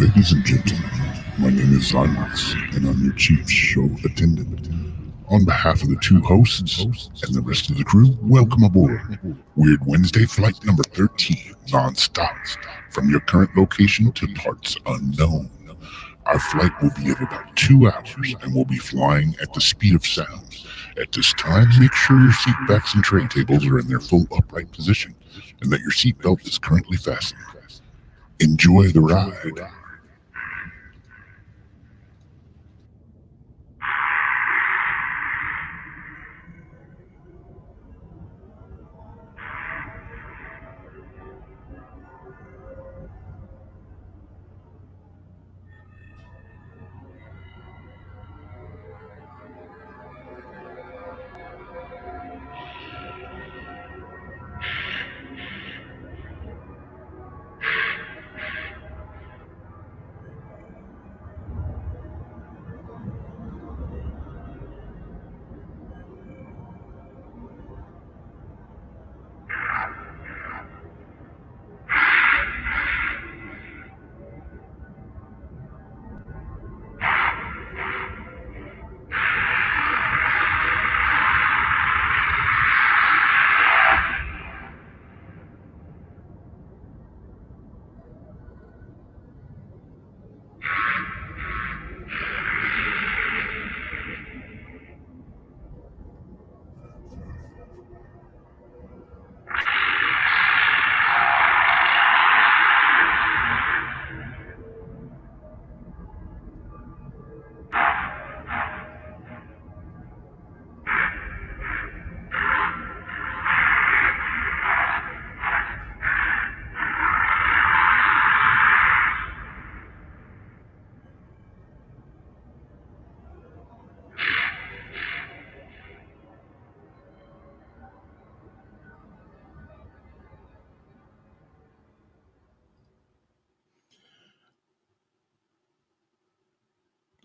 Ladies and gentlemen, my name is Zymax, and I'm your chief show attendant. On behalf of the two hosts and the rest of the crew, welcome aboard Weird Wednesday Flight number 13, non-stop, from your current location to parts unknown. Our flight will be of about 2 hours, and we'll be flying at the speed of sound. At this time, make sure your seat backs and tray tables are in their full upright position, and that your seatbelt is currently fastened. Enjoy the ride.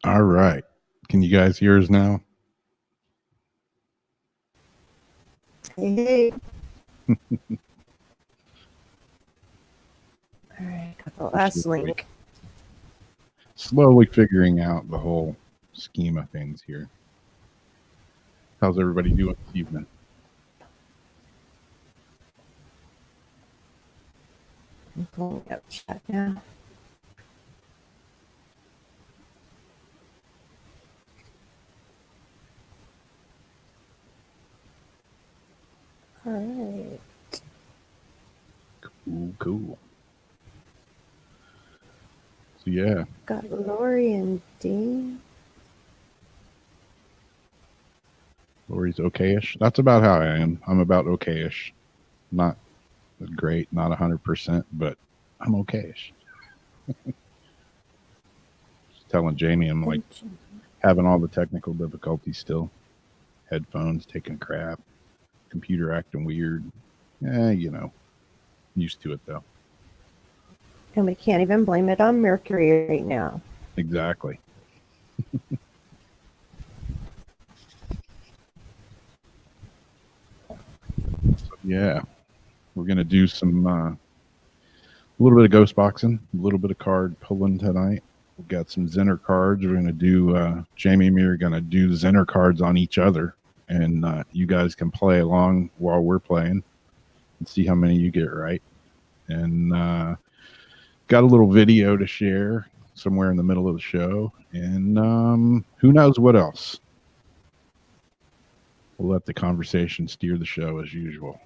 All right. Can you guys hear us now? Hey. All right, got the last link. Slowly figuring out the whole scheme of things here. How's everybody doing this evening? I'm pulling up chat now. All right. Cool. So yeah. Got Lori and Dean. Lori's okayish. That's about how I am. I'm about okayish. Not great, not 100%, but I'm okayish. Just telling Jamie I'm like having all the technical difficulties still. Headphones taking crap. Computer acting weird. You know. Used to it though. And we can't even blame it on Mercury right now. Exactly. So, yeah. We're going to do some, a little bit of ghost boxing, a little bit of card pulling tonight. We've got some Zenner cards. We're going to do, Jamie and me are going to do Zenner cards on each other. And you guys can play along while we're playing and see how many you get right. And got a little video to share somewhere in the middle of the show. And who knows what else. We'll let the conversation steer the show as usual.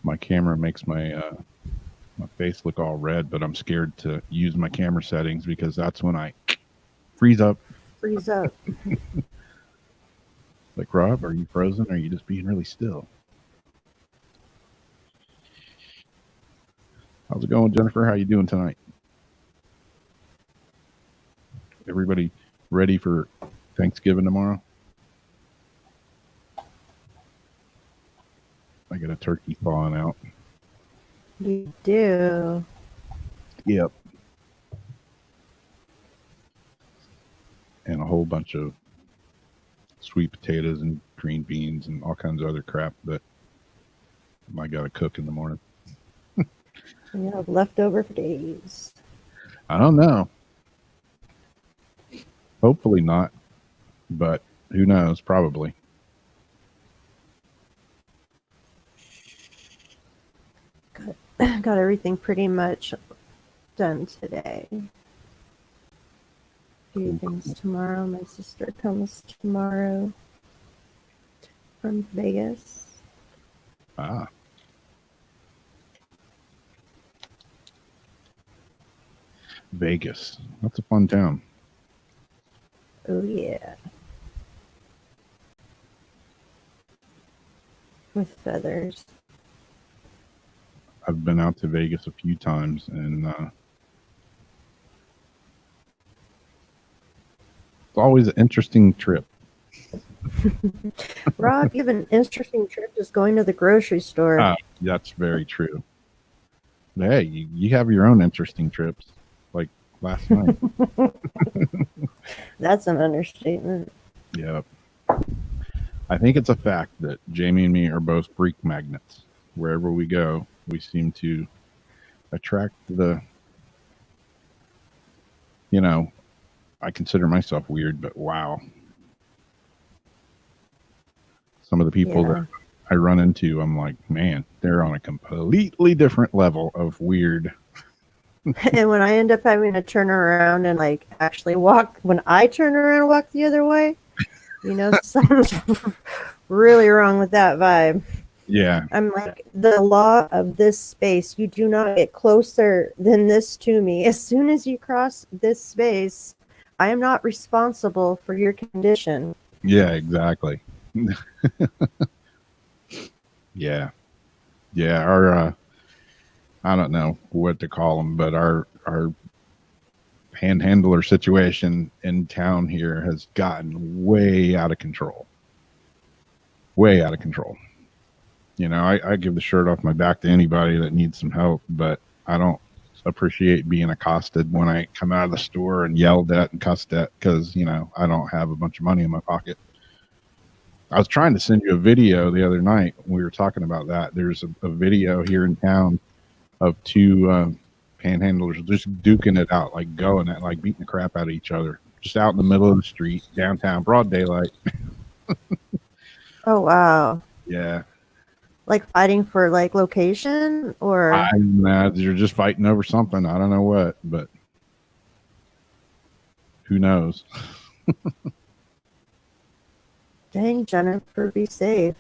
My camera makes my face look all red, but I'm scared to use my camera settings because that's when I freeze up. Freeze up. Like, Rob, are you frozen or are you just being really still? How's it going, Jennifer? How you doing tonight? Everybody ready for Thanksgiving tomorrow? I got a turkey thawing out. You do. Yep. And a whole bunch of sweet potatoes and green beans and all kinds of other crap that I got to cook in the morning. And you have leftover for days. I don't know. Hopefully not, but who knows? Probably. Got everything pretty much done today. Few things tomorrow. My sister comes tomorrow from Vegas. Ah. Vegas. That's a fun town. Oh yeah. With feathers. I've been out to Vegas a few times, and it's always an interesting trip. Rob, you have an interesting trip just going to the grocery store. Ah, that's very true. But hey, you have your own interesting trips, like last night. That's an understatement. Yep. I think it's a fact that Jamie and me are both freak magnets. Wherever we go, we seem to attract the, I consider myself weird, but wow. Some of the people Yeah. that I run into, I'm like, man, they're on a completely different level of weird. And when I end up having to turn around and like actually walk, when I turn around and walk the other way, something's really wrong with that vibe. Yeah. I'm like, the law of this space, you do not get closer than this to me. As soon as you cross this space, I am not responsible for your condition. Yeah, exactly. Yeah. Yeah. Our, I don't know what to call them, but our panhandler situation in town here has gotten way out of control. Way out of control. I give the shirt off my back to anybody that needs some help, but I don't appreciate being accosted when I come out of the store and yelled at and cussed at because, I don't have a bunch of money in my pocket. I was trying to send you a video the other night. We were talking about that. There's a video here in town of two panhandlers just duking it out, like going at, like beating the crap out of each other, just out in the middle of the street, downtown, broad daylight. Oh, wow. Yeah. Like fighting for like location or You're just fighting over something. I don't know what, but who knows? dang, Jennifer, be safe.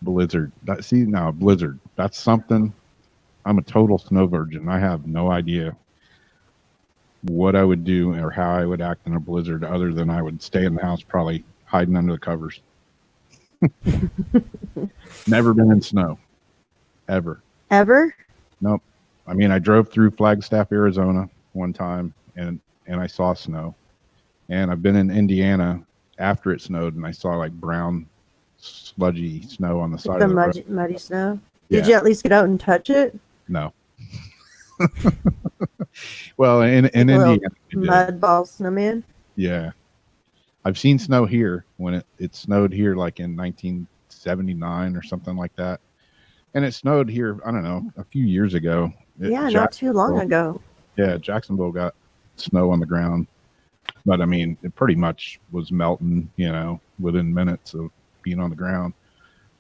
Blizzard. Blizzard. That's something. I'm a total snow virgin. I have no idea what I would do or how I would act in a blizzard other than I would stay in the house, probably hiding under the covers. Never been in snow. Ever. Nope. I mean, I drove through Flagstaff, Arizona one time and I saw snow. And I've been in Indiana after it snowed and I saw like brown sludgy snow on the side of the road. Muddy snow. Yeah. Did you at least get out and touch it? No. Well, in Indiana, we did. Mud ball snowman. Yeah, I've seen snow here when it snowed here like in 1979 or something like that, and it snowed here. I don't know, a few years ago. Not too long ago. Yeah, Jacksonville got snow on the ground, but I mean, it pretty much was melting, within minutes of being on the ground.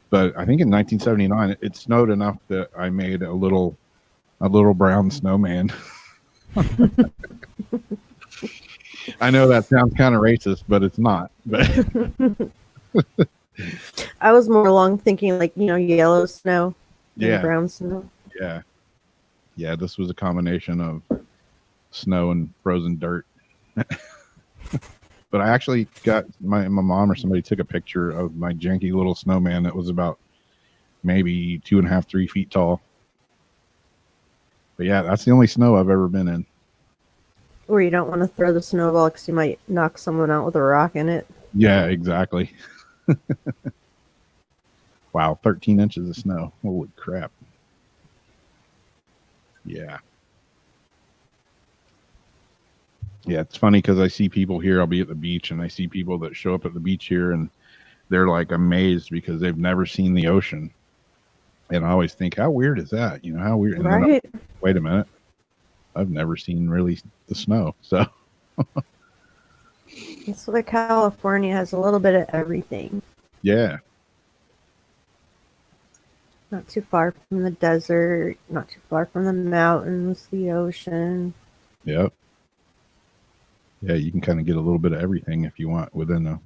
But I think in 1979, it snowed enough that I made a little brown snowman. I know that sounds kind of racist, but it's not. But I was more along thinking like, yellow snow and brown snow. Yeah. Yeah, this was a combination of snow and frozen dirt. But I actually got my mom or somebody took a picture of my janky little snowman that was about maybe 2.5, 3 feet tall. But yeah, that's the only snow I've ever been in. Or you don't want to throw the snowball because you might knock someone out with a rock in it. Yeah, exactly. Wow, 13 inches of snow. Holy crap. Yeah. Yeah, it's funny because I see people here. I'll be at the beach, and I see people that show up at the beach here, and they're like amazed because they've never seen the ocean. And I always think, how weird is that? You know, how weird. And then Right? wait a minute, I've never seen really the snow. So So California has a little bit of everything. yeah, Not too far from the desert, not too far from the mountains, the ocean. yep, yeah. You can kind of get a little bit of everything if you want within a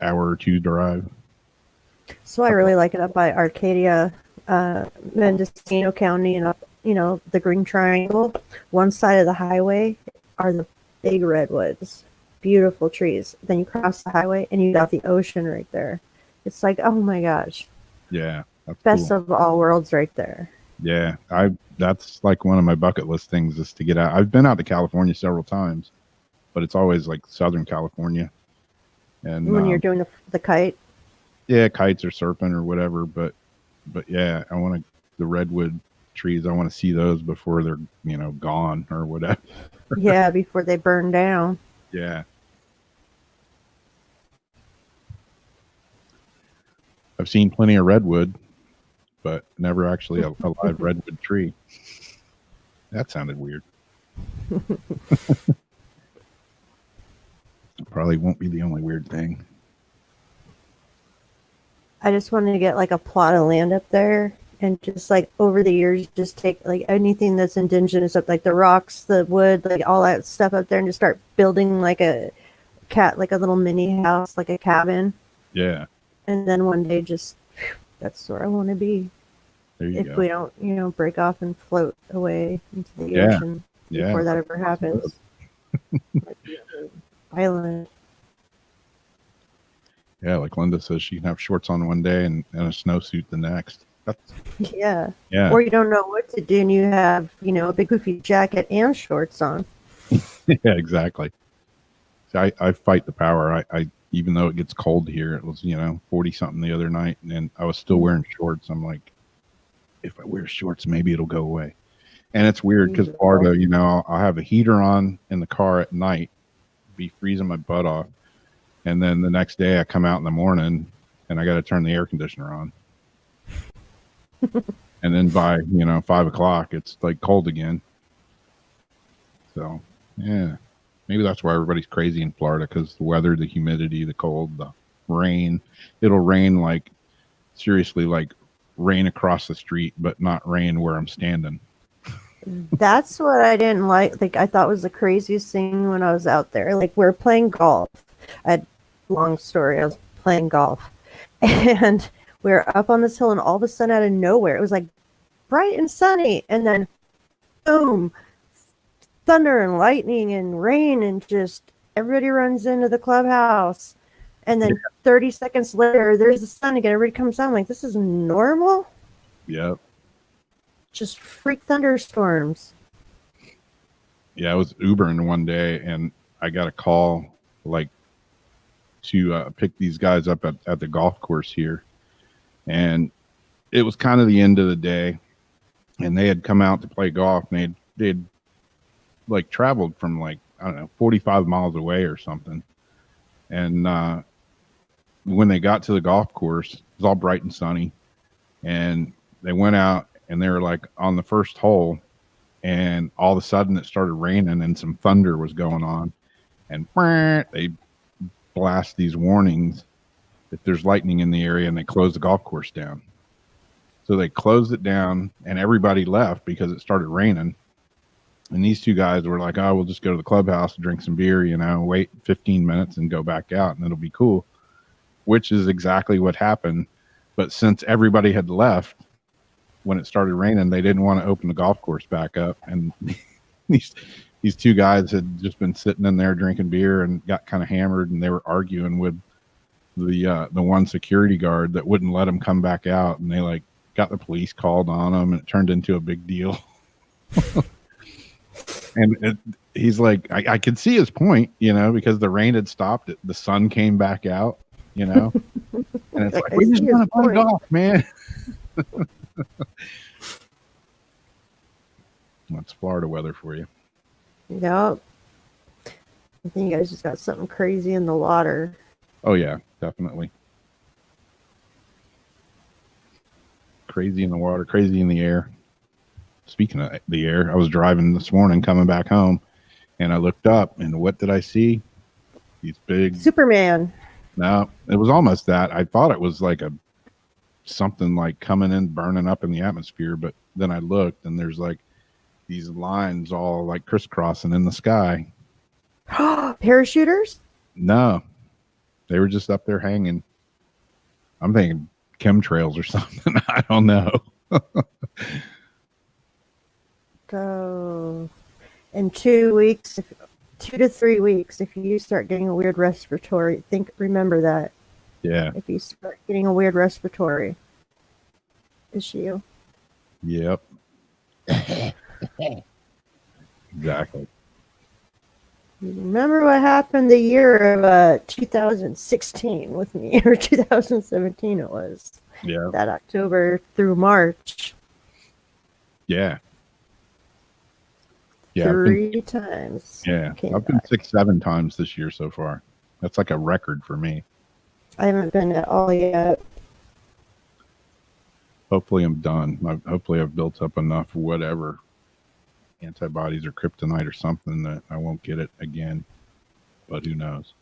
hour or two drive. So I really like it up by Arcadia, Mendocino County, and up, the Green Triangle. One side of the highway are the big redwoods, beautiful trees. Then you cross the highway and you got the ocean right there. It's like, oh my gosh, Yeah, that's best cool. of all worlds right there. Yeah, that's like one of my bucket list things is to get out. I've been out to California several times, but it's always like Southern California. And When you're doing the kite, yeah, kites or surfing or whatever. But yeah, I want the redwood trees. I want to see those before they're gone or whatever. yeah, before they burn down. Yeah, I've seen plenty of redwood, but never actually a live redwood tree. That sounded weird. Probably won't be the only weird thing. I just wanted to get like a plot of land up there and just like over the years, just take like anything that's indigenous up, like the rocks, the wood, like all that stuff up there, and just start building like a like a little mini house, like a cabin. Yeah, And then one day, just that's where I want to be. there you If go. we don't, break off and float away into the Yeah. ocean Yeah, before that ever happens. Island. yeah. Like Linda says, she can have shorts on one day and a snowsuit the next. That's Yeah. yeah, Or you don't know what to do and you have, a big goofy jacket and shorts on. yeah, exactly. So I fight the power. I even though it gets cold here, it was 40 something the other night, and I was still wearing shorts. I'm like, if I wear shorts, maybe it'll go away. And it's weird because Florida, I'll have a heater on in the car at night, be freezing my butt off, and then the next day I come out in the morning and I got to turn the air conditioner on. And then by 5 o'clock, it's like cold again. So yeah, maybe that's why everybody's crazy in Florida, because the weather, the humidity, the cold, the rain. It'll rain like seriously, like rain across the street, but not rain where I'm standing. That's what I didn't like. Like I thought was the craziest thing when I was out there. Like we're playing golf. Long story. I was playing golf, and we were up on this hill, and all of a sudden, out of nowhere, it was like bright and sunny, and then boom, thunder and lightning and rain, and just everybody runs into the clubhouse, and then 30 seconds later, there's the sun again. Everybody comes out. I'm like, this is normal. Yep. Just freak thunderstorms. Yeah, I was Ubering one day and I got a call like to pick these guys up at the golf course here. And it was kind of the end of the day, and they had come out to play golf, and they'd like traveled from like, I don't know, 45 miles away or something. And when they got to the golf course, it was all bright and sunny, and they went out and they were like on the first hole, and all of a sudden it started raining and some thunder was going on, and they blast these warnings if there's lightning in the area, and they close the golf course down. So they closed it down and everybody left because it started raining. And these two guys were like, oh, we'll just go to the clubhouse, drink some beer, wait 15 minutes and go back out and it'll be cool, which is exactly what happened. But since everybody had left when it started raining, they didn't want to open the golf course back up. And these two guys had just been sitting in there drinking beer and got kind of hammered, and they were arguing with the one security guard that wouldn't let them come back out, and they like got the police called on them, and it turned into a big deal. And he's like, I could see his point, because the rain had stopped, the sun came back out, and it's like, we just want to play golf, man. That's Florida weather for you. Yep. I think you guys just got something crazy in the water. Oh yeah, definitely. Crazy in the water, crazy in the air. Speaking of the air, I was driving this morning coming back home, and I looked up, and what did I see? These big. Superman. No, it was almost that. I thought it was like a something like coming in, burning up in the atmosphere, but then I looked, and there's like these lines all like crisscrossing in the sky. Parachuters? No, they were just up there hanging. I'm thinking chemtrails or something. I don't know. So, in 2 weeks, 2 to 3 weeks, if you start getting a weird respiratory, remember that. Yeah. If you start getting a weird respiratory issue. Yep. Exactly. You remember what happened the year of 2016 with me, or 2017 it was. Yeah. That October through March. Yeah. Yeah. 3 times. Yeah. Came I've been back. 6-7 times this year so far. That's like a record for me. I haven't been at all yet. Hopefully I'm done. Hopefully I've built up enough whatever antibodies or kryptonite or something that I won't get it again. But who knows?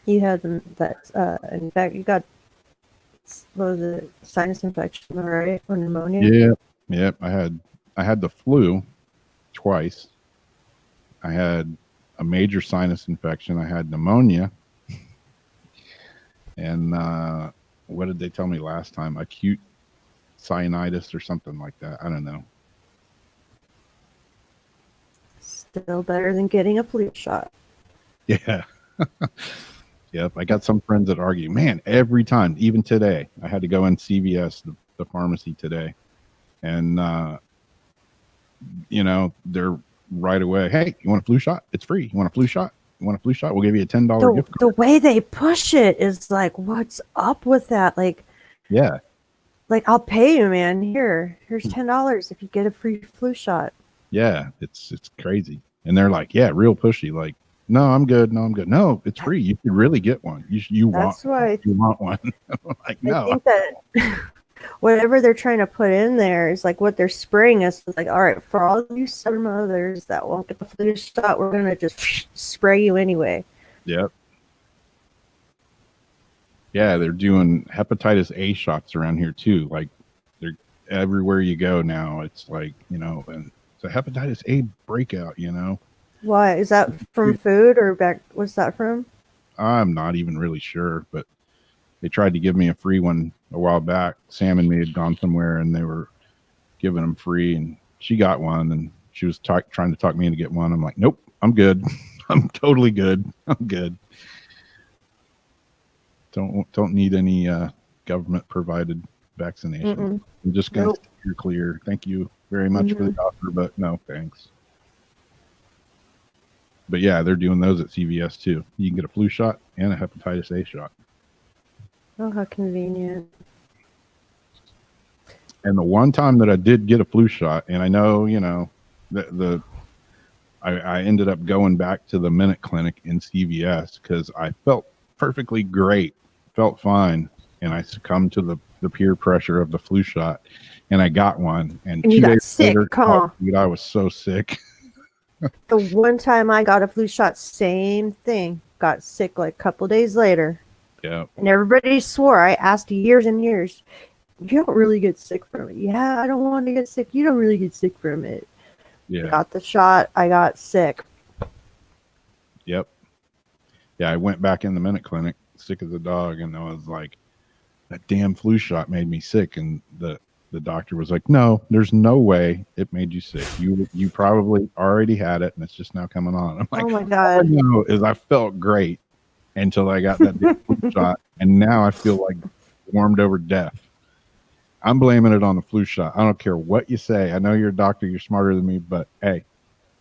You had that, in fact, you got, what was it, sinus infection, right? Or pneumonia? Yeah. Yep. I had the flu twice. I had a major sinus infection. I had pneumonia. And what did they tell me last time? Acute sinusitis or something like that. I don't know. Still better than getting a flu shot. Yeah. Yep. I got some friends that argue, man, every time, even today, I had to go in CVS, the pharmacy today. And, they're right away, hey, you want a flu shot? It's free. You want a flu shot? You want a flu shot? We'll give you a $10 gift card. The way they push it is like, what's up with that? Like, Yeah. Like, I'll pay you, man. Here's $10 if you get a free flu shot. Yeah. It's crazy. And they're like, yeah, real pushy. Like, no, I'm good. No, I'm good. No, it's free. You could really get one. You want one. Like, no. I think that whatever they're trying to put in there is like what they're spraying us with. Like, all right, for all you summer mothers that won't get the flu shot, we're gonna just spray you anyway. Yep. Yeah, they're doing hepatitis A shots around here too. Like, they're everywhere you go now. It's like, and it's a hepatitis A breakout. Why is that from food or back? What's that from? I'm not even really sure, but they tried to give me a free one a while back. Sam and me had gone somewhere and they were giving them free, and she got one, and she was trying to talk me into get one. I'm like, nope, I'm good. I'm totally good. I'm good. Don't need any government provided vaccination. Mm-mm. I'm just gonna steer clear. Thank you very much for the offer, but no thanks. But yeah, they're doing those at CVS too. You can get a flu shot and a hepatitis A shot. Oh, how convenient. And the one time that I did get a flu shot, and I know, I ended up going back to the Minute Clinic in CVS because I felt perfectly great, felt fine, and I succumbed to the peer pressure of the flu shot, and I got one. And 2 you got days sick, later, huh? Dude, I was so sick. The one time I got a flu shot, same thing. Got sick like a couple days later. Yeah. And everybody swore. I asked years and years, you don't really get sick from it. Yeah, I don't want to get sick. You don't really get sick from it. Yeah. Got the shot. I got sick. Yep. Yeah, I went back in the Minute Clinic, sick as a dog, and I was like, that damn flu shot made me sick. And the doctor was like, no, there's no way it made you sick. You probably already had it, and it's just now coming on. I'm like, Oh my all I God. know is I felt great until I got that damn flu shot, and now I feel like warmed over death. I'm blaming it on the flu shot. I don't care what you say. I know you're a doctor, you're smarter than me, but hey,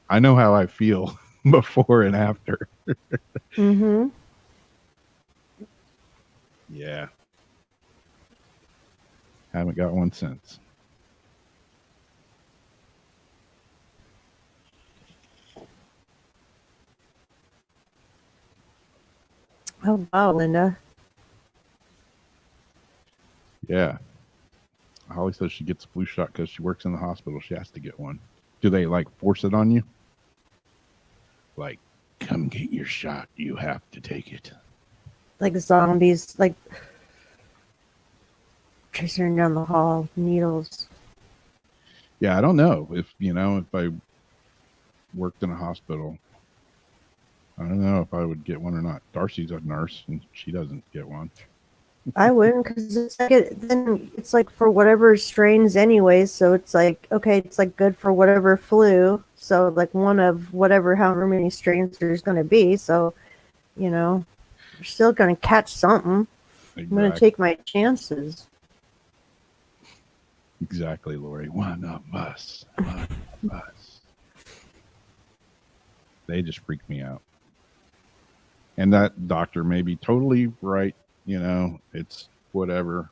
I know how I feel before and after. Mm-hmm. Yeah. Haven't got one since. Oh wow, Linda. Yeah. Holly says she gets a flu shot because she works in the hospital. She has to get one. Do they like force it on you? Like, come get your shot. You have to take it. Like zombies, like chasing down the hall, needles. Yeah, I don't know if I worked in a hospital. I don't know if I would get one or not. Darcy's a nurse and she doesn't get one. I wouldn't, because it's like then it's like for whatever strains anyways. So it's like, okay, it's like good for whatever flu. So like one of whatever, however many strains there's going to be. So, you're still going to catch something. I'm going to take my chances. Exactly, Lori. One of us. One of us. They just freak me out. And that doctor may be totally right. It's whatever.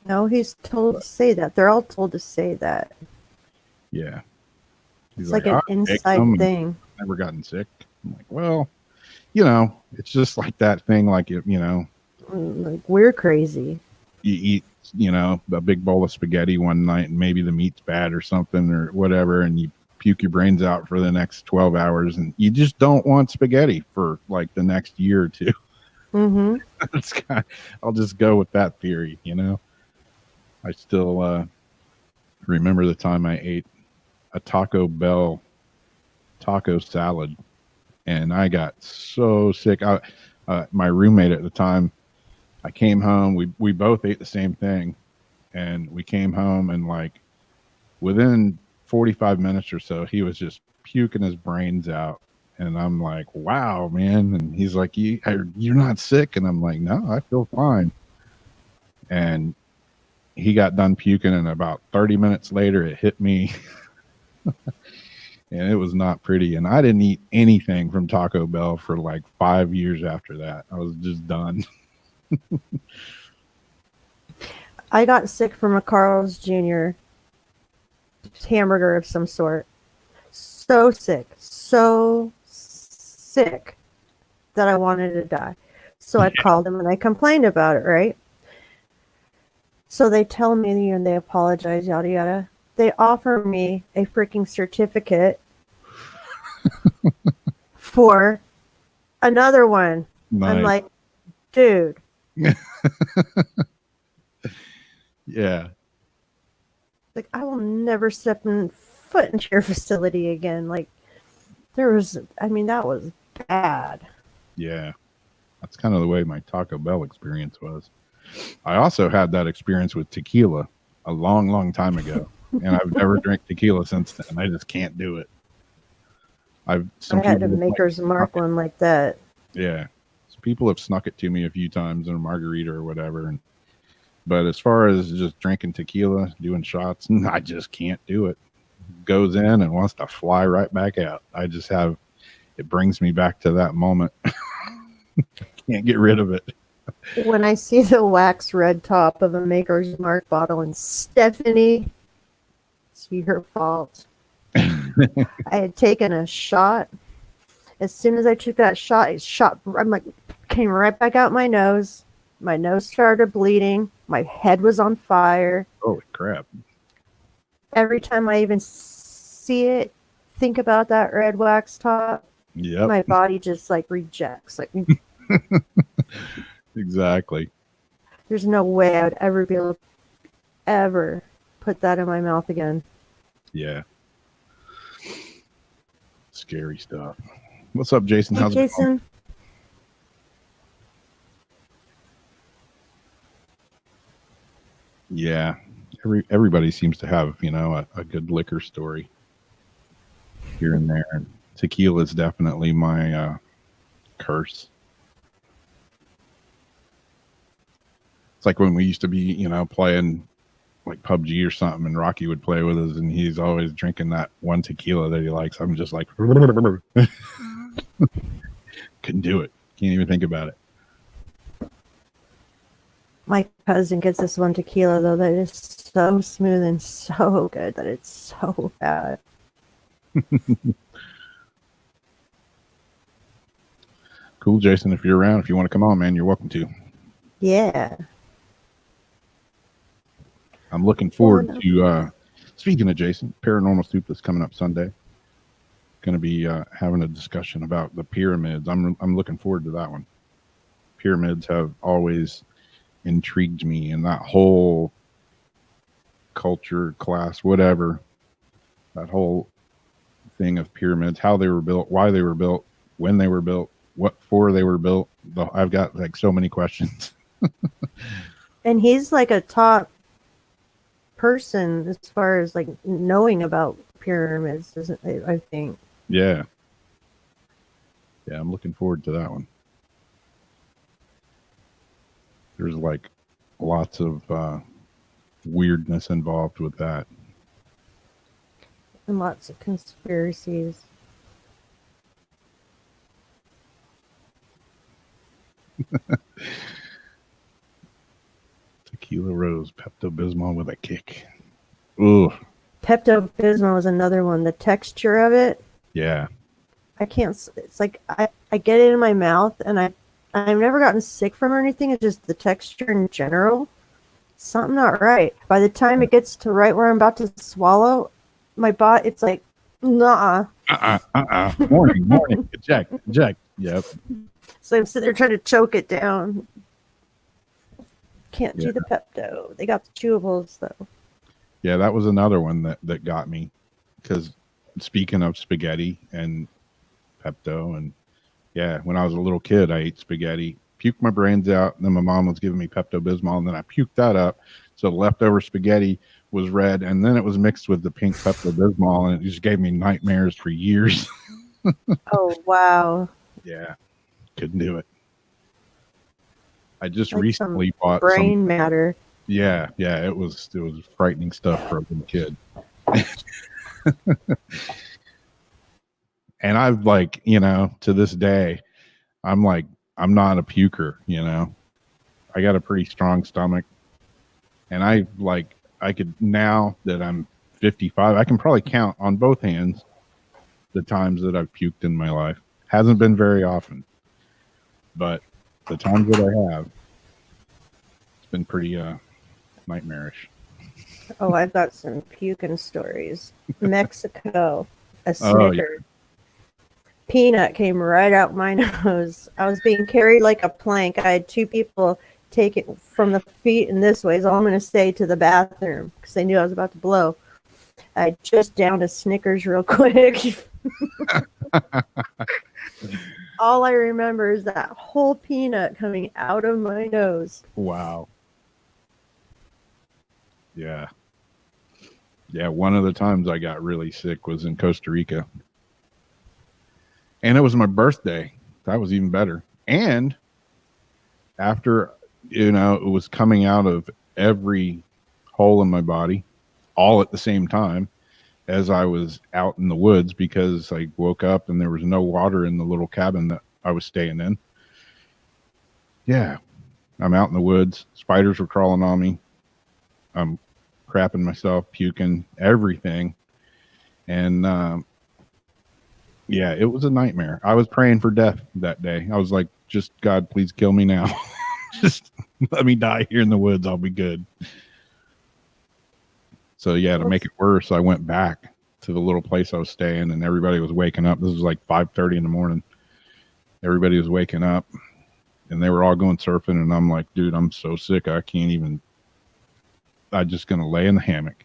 No, he's told to say that. They're all told to say that. Yeah. It's like an inside thing. Never gotten sick. I'm like, well, it's just like that thing. Like, Like we're crazy. You eat, a big bowl of spaghetti one night and maybe the meat's bad or something or whatever. And you puke your brains out for the next 12 hours and you just don't want spaghetti for like the next year or two. Mm-hmm. I'll just go with that theory, I still remember the time I ate a Taco Bell taco salad and I got so sick. My roommate at the time, I came home, we both ate the same thing and we came home and like within 45 minutes or so, he was just puking his brains out. And I'm like, wow, man. And he's like, you're not sick. And I'm like, no, I feel fine. And he got done puking. And about 30 minutes later, it hit me. And it was not pretty. And I didn't eat anything from Taco Bell for like 5 years after that. I was just done. I got sick from a Carl's Jr. hamburger of some sort. So sick that I wanted to die. So I called them and I complained about it, right? So they tell me, and they apologize, yada yada. They offer me a freaking certificate for another one. Nice. I'm like, dude. Yeah. Like, I will never step foot into your facility again. Like, that was bad. Yeah. That's kind of the way my Taco Bell experience was. I also had that experience with tequila a long, long time ago. And I've never drank tequila since then. I just can't do it. I had a Maker's Mark one like that. Yeah. So people have snuck it to me a few times in a margarita or whatever. But as far as just drinking tequila, doing shots, I just can't do it. Goes in and wants to fly right back out. It brings me back to that moment. Can't get rid of it. When I see the wax red top of a Maker's Mark bottle and Stephanie, it's your fault. I had taken a shot. As soon as I took that shot, came right back out my nose. My nose started bleeding. My head was on fire. Holy crap. Every time I even see it, think about that red wax top, yep. My body just like rejects. Like, exactly. There's no way I would ever be able to ever put that in my mouth again. Yeah. Scary stuff. What's up, Jason? Hey, How's Jason? it going? Yeah. Everybody seems to have, a good liquor story here and there. And tequila is definitely my curse. It's like when we used to be, playing like PUBG or something, and Rocky would play with us, and he's always drinking that one tequila that he likes. I'm just like, couldn't do it. Can't even think about it. My cousin gets this one tequila, though, that is so smooth and so good that it's so bad. Cool, Jason. If you're around, if you want to come on, man, you're welcome to. Yeah. I'm looking forward to, speaking of Jason, Paranormal Soup that's coming up Sunday. Going to be having a discussion about the pyramids. I'm looking forward to that one. Pyramids have always intrigued me, and that whole culture, class, whatever, that whole thing of pyramids, how they were built, why they were built, when they were built, what for they were built. I've got like so many questions. And he's like a top person as far as like knowing about pyramids, isn't it? I think. Yeah. Yeah, I'm looking forward to that one. There's like lots of weirdness involved with that. And lots of conspiracies. Tequila Rose, Pepto-Bismol with a kick. Ooh. Pepto-Bismol is another one. The texture of it, Yeah. I can't. It's like I get it in my mouth, and I've never gotten sick from it or anything. It's just the texture in general. Something not right. By the time it gets to right where I'm about to swallow, my body, it's like, nah. Morning. Eject. Yep. So I'm sitting there trying to choke it down. Can't do the Pepto. They got the chewables though. Yeah, that was another one that got me. Because speaking of spaghetti and Pepto, and yeah, when I was a little kid, I ate spaghetti, puked my brains out, and then my mom was giving me Pepto-Bismol, and then I puked that up. So the leftover spaghetti was red, and then it was mixed with the pink Pepto-Bismol, and it just gave me nightmares for years. Oh wow. Yeah, couldn't do it. I just Like recently bought brain matter. Yeah, it was frightening stuff for a little kid. And I've like, to this day, I'm not a puker, I got a pretty strong stomach. And I could, now that I'm 55, I can probably count on both hands the times that I've puked in my life. Hasn't been very often, but the times that I have, it's been pretty nightmarish. Oh, I've got some puking stories. Mexico, a Oh, yeah. Snickers. Peanut came right out my nose. I was being carried like a plank. I had two people take it from the feet and this way is all I'm going to say to the bathroom because they knew I was about to blow. I just downed a Snickers real quick. All I remember is that whole peanut coming out of my nose. Wow. Yeah. Yeah, one of the times I got really sick was in Costa Rica. And it was my birthday. That was even better. And after, it was coming out of every hole in my body all at the same time as I was out in the woods because I woke up and there was no water in the little cabin that I was staying in. Yeah. I'm out in the woods. Spiders were crawling on me. I'm crapping myself, puking, everything. And, yeah, it was a nightmare. I was praying for death that day. I was like, just God, please kill me now. Just let me die here in the woods. I'll be good. So yeah, to make it worse, I went back to the little place I was staying and everybody was waking up. This was like 5:30 in the morning. Everybody was waking up and they were all going surfing. And I'm like, dude, I'm so sick. I'm just going to lay in the hammock.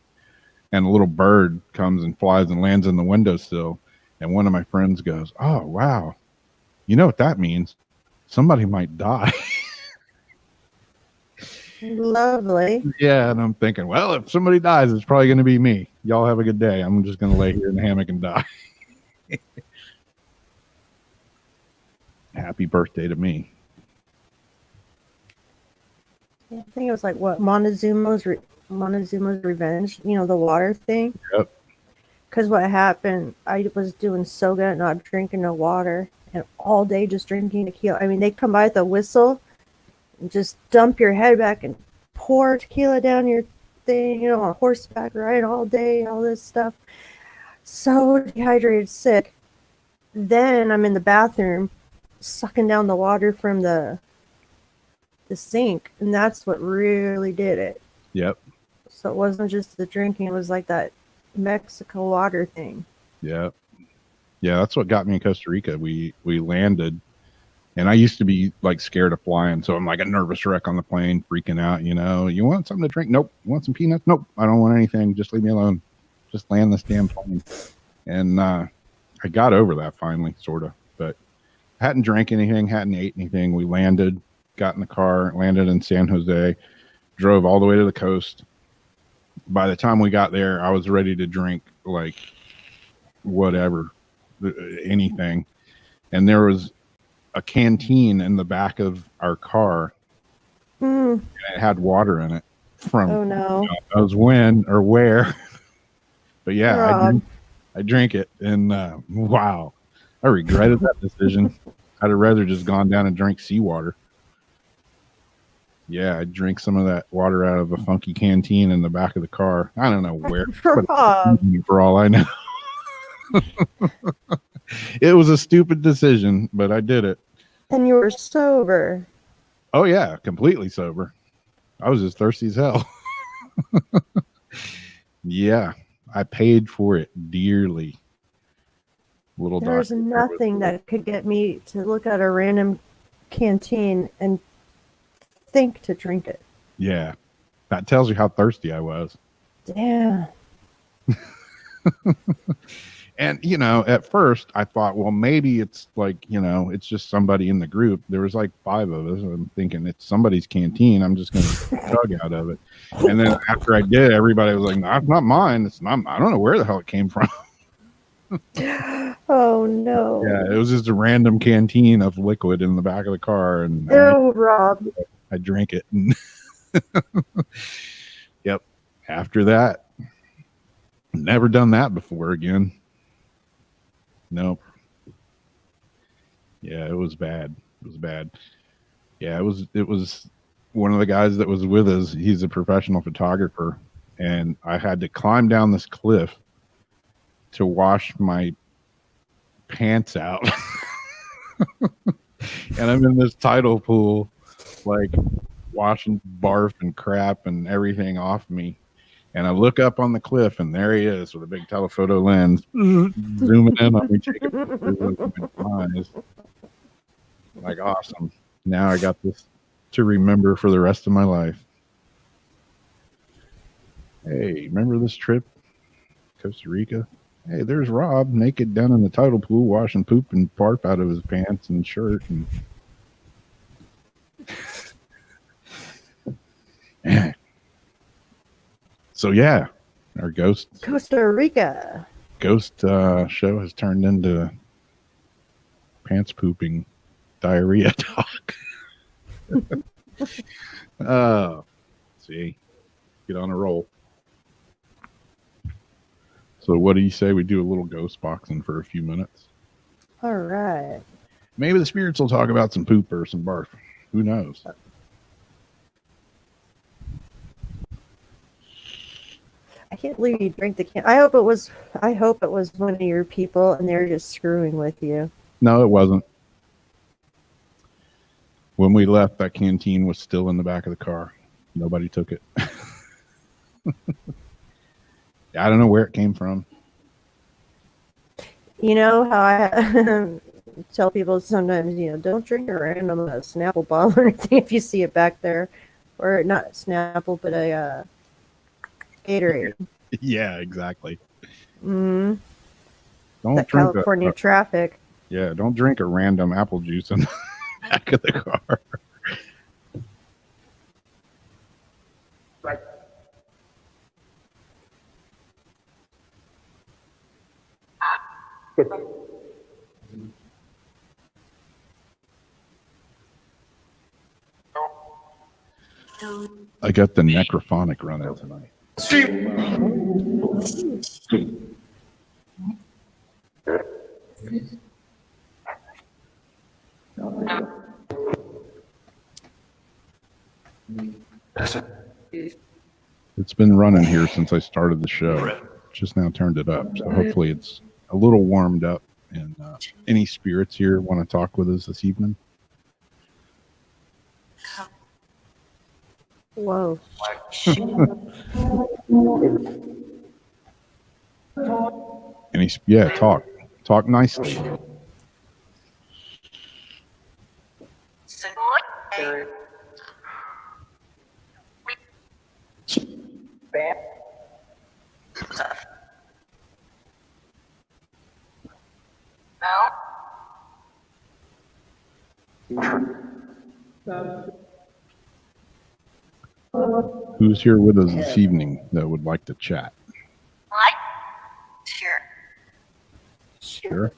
And a little bird comes and flies and lands in the windowsill. And one of my friends goes, oh, wow. You know what that means? Somebody might die. Lovely. Yeah, and I'm thinking, well, if somebody dies, it's probably going to be me. Y'all have a good day. I'm just going to lay here in the hammock and die. Happy birthday to me. I think it was like what Montezuma's Revenge, the water thing. Yep. Because what happened, I was doing so good at not drinking no water and all day just drinking tequila. I mean, they come by with a whistle and just dump your head back and pour tequila down your thing, on horseback ride all day, all this stuff. So dehydrated, sick. Then I'm in the bathroom sucking down the water from the sink, and that's what really did it. Yep. So it wasn't just the drinking, it was like that Mexico water thing. Yep. Yeah, that's what got me in Costa Rica. We landed, and I used to be like scared of flying, so I'm like a nervous wreck on the plane, freaking out. You want something to drink? Nope. You want some peanuts? Nope. I don't want anything. Just leave me alone. Just land this damn plane. And I got over that finally, sort of. But hadn't drank anything, hadn't ate anything. We landed, got in the car, landed in San Jose, drove all the way to the coast. By the time we got there, I was ready to drink like whatever, anything. And there was a canteen in the back of our car, and it had water in it from Oh no. I was when or where. But yeah, Rob. I drink it, and wow, I regretted that decision. I'd have rather just gone down and drank seawater. Yeah, I drink some of that water out of a funky canteen in the back of the car. I don't know where, Rob. for all I know. It was a stupid decision, but I did it. And you were sober. Oh yeah, completely sober. I was as thirsty as hell. Yeah, I paid for it dearly. Little There's doctor. nothing that could get me to look at a random canteen and think to drink it. Yeah, that tells you how thirsty I was. Damn. And, at first I thought, well, maybe it's like, it's just somebody in the group. There was like 5 of us. I'm thinking it's somebody's canteen. I'm just going to chug out of it. And then after I did, everybody was like, no, it's not mine. It's not, I don't know where the hell it came from. Oh no. Yeah, it was just a random canteen of liquid in the back of the car. And Ew, Rob. I drank it. And yep. After that, never done that before again. Nope. Yeah, it was bad. It was bad. Yeah, it was one of the guys that was with us. He's a professional photographer, and I had to climb down this cliff to wash my pants out. And I'm in this tidal pool, like washing barf and crap and everything off me. And I look up on the cliff, and there he is with a big telephoto lens, zooming in on me, taking pictures of my eyes. Like, awesome. Now I got this to remember for the rest of my life. Hey, remember this trip? Costa Rica? Hey, there's Rob naked down in the tidal pool washing poop and barf out of his pants and shirt. And so yeah, our ghost Costa Rica. Show has turned into pants pooping diarrhea talk. See, get on a roll. So what do you say we do a little ghost boxing for a few minutes? All right. Maybe the spirits will talk about some poop or some barf. Who knows? I can't believe you drank the can. I hope it was one of your people and they're just screwing with you. No, it wasn't. When we left, that canteen was still in the back of the car. Nobody took it. I don't know where it came from. You know how I tell people sometimes, don't drink a random Snapple bottle or anything if you see it back there. Or not Snapple, but a Gatorade. Yeah, exactly. Mm-hmm. Don't That drink California traffic. Yeah, don't drink a random apple juice in the back of the car. Right. Good. I got the necrophonic running tonight. It's been running here since I started the show. Just now turned it up, so hopefully it's a little warmed up. And any spirits here want to talk with us this evening? Whoa. Yeah, talk nicely. Who's here with us this evening that would like to chat? Sure.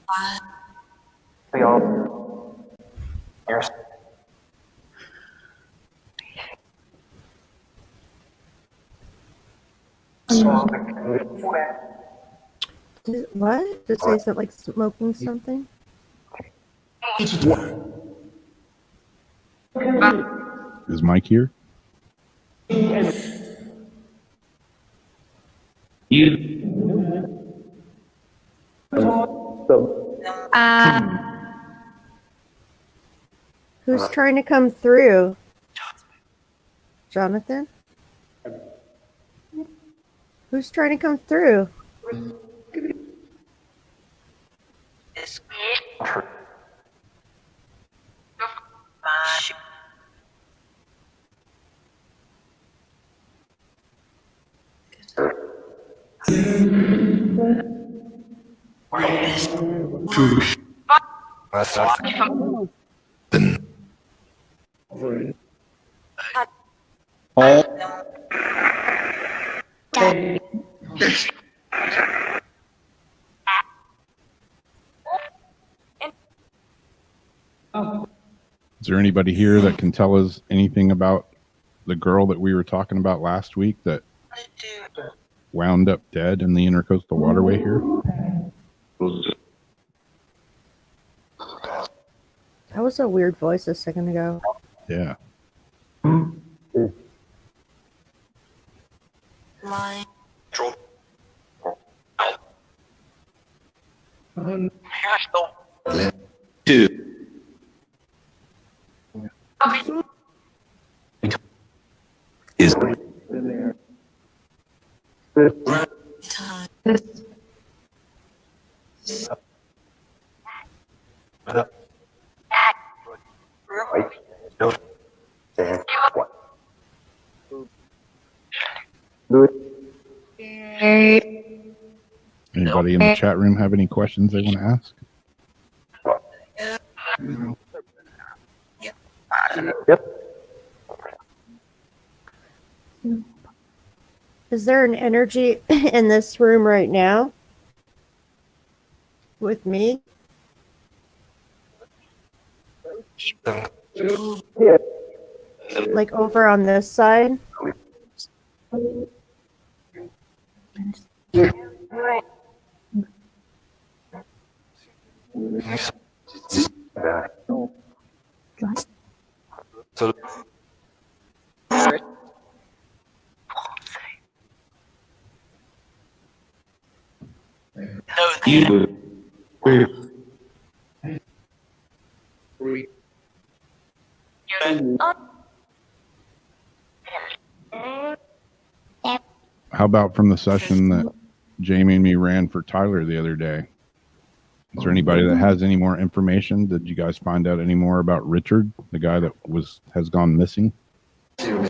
What? Did it say something like smoking something? Is Mike here? Who's trying to come through? Jonathan? Who's trying to come through? Is there anybody here that can tell us anything about the girl that we were talking about last week that wound up dead in the Intercoastal Waterway here? That was a weird voice a second ago. Yeah. Anybody in the chat room have any questions they want to ask? Is there an energy in this room right now? With me? Like over on this side? How about from the session that Jamie and me ran for Tyler the other day? Is there anybody that has any more information? Did you guys find out any more about Richard, the guy that has gone missing? Do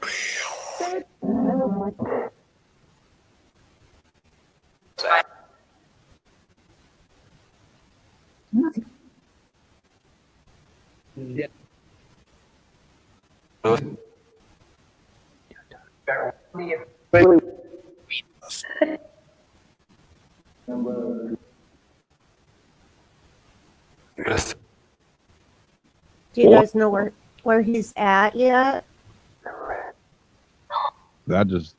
you guys know where he's at yet? That just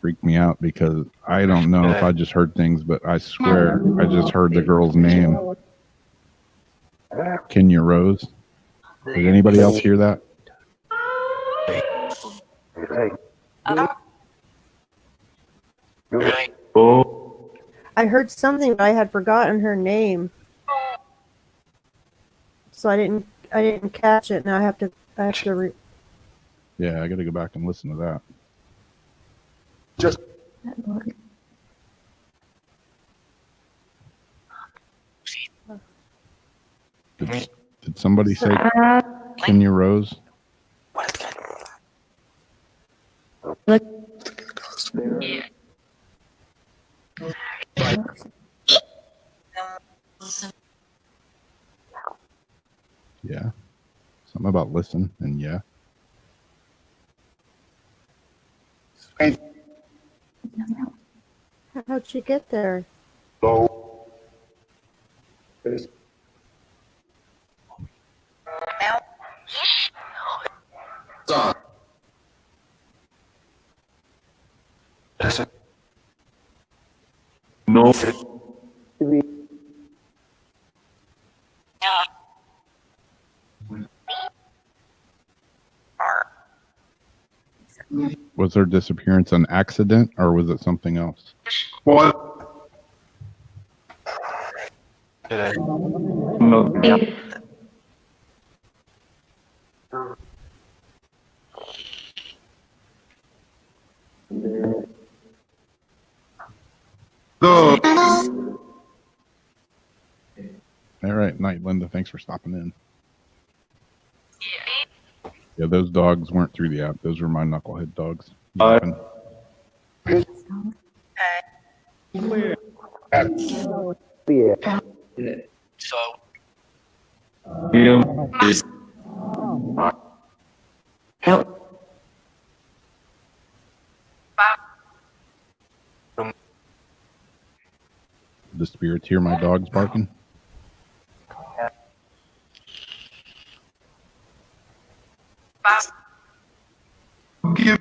freaked me out because I don't know if I just heard things, but I swear I just heard the girl's name. Kenya Rose. Did anybody else hear that? I heard something, but I had forgotten her name. so I didn't catch it. Now I have to Yeah, I got to go back and listen to that. Just Did somebody say Kenya Rose? Yeah. Something about listen and yeah. how'd you get there? low. This no. Was her disappearance an accident or was it something else? What? No. No. All right, night, Linda. Thanks for stopping in. Yeah, those dogs weren't through the app. Those were my knucklehead dogs. Yapping. The spirits hear my dogs barking. Give.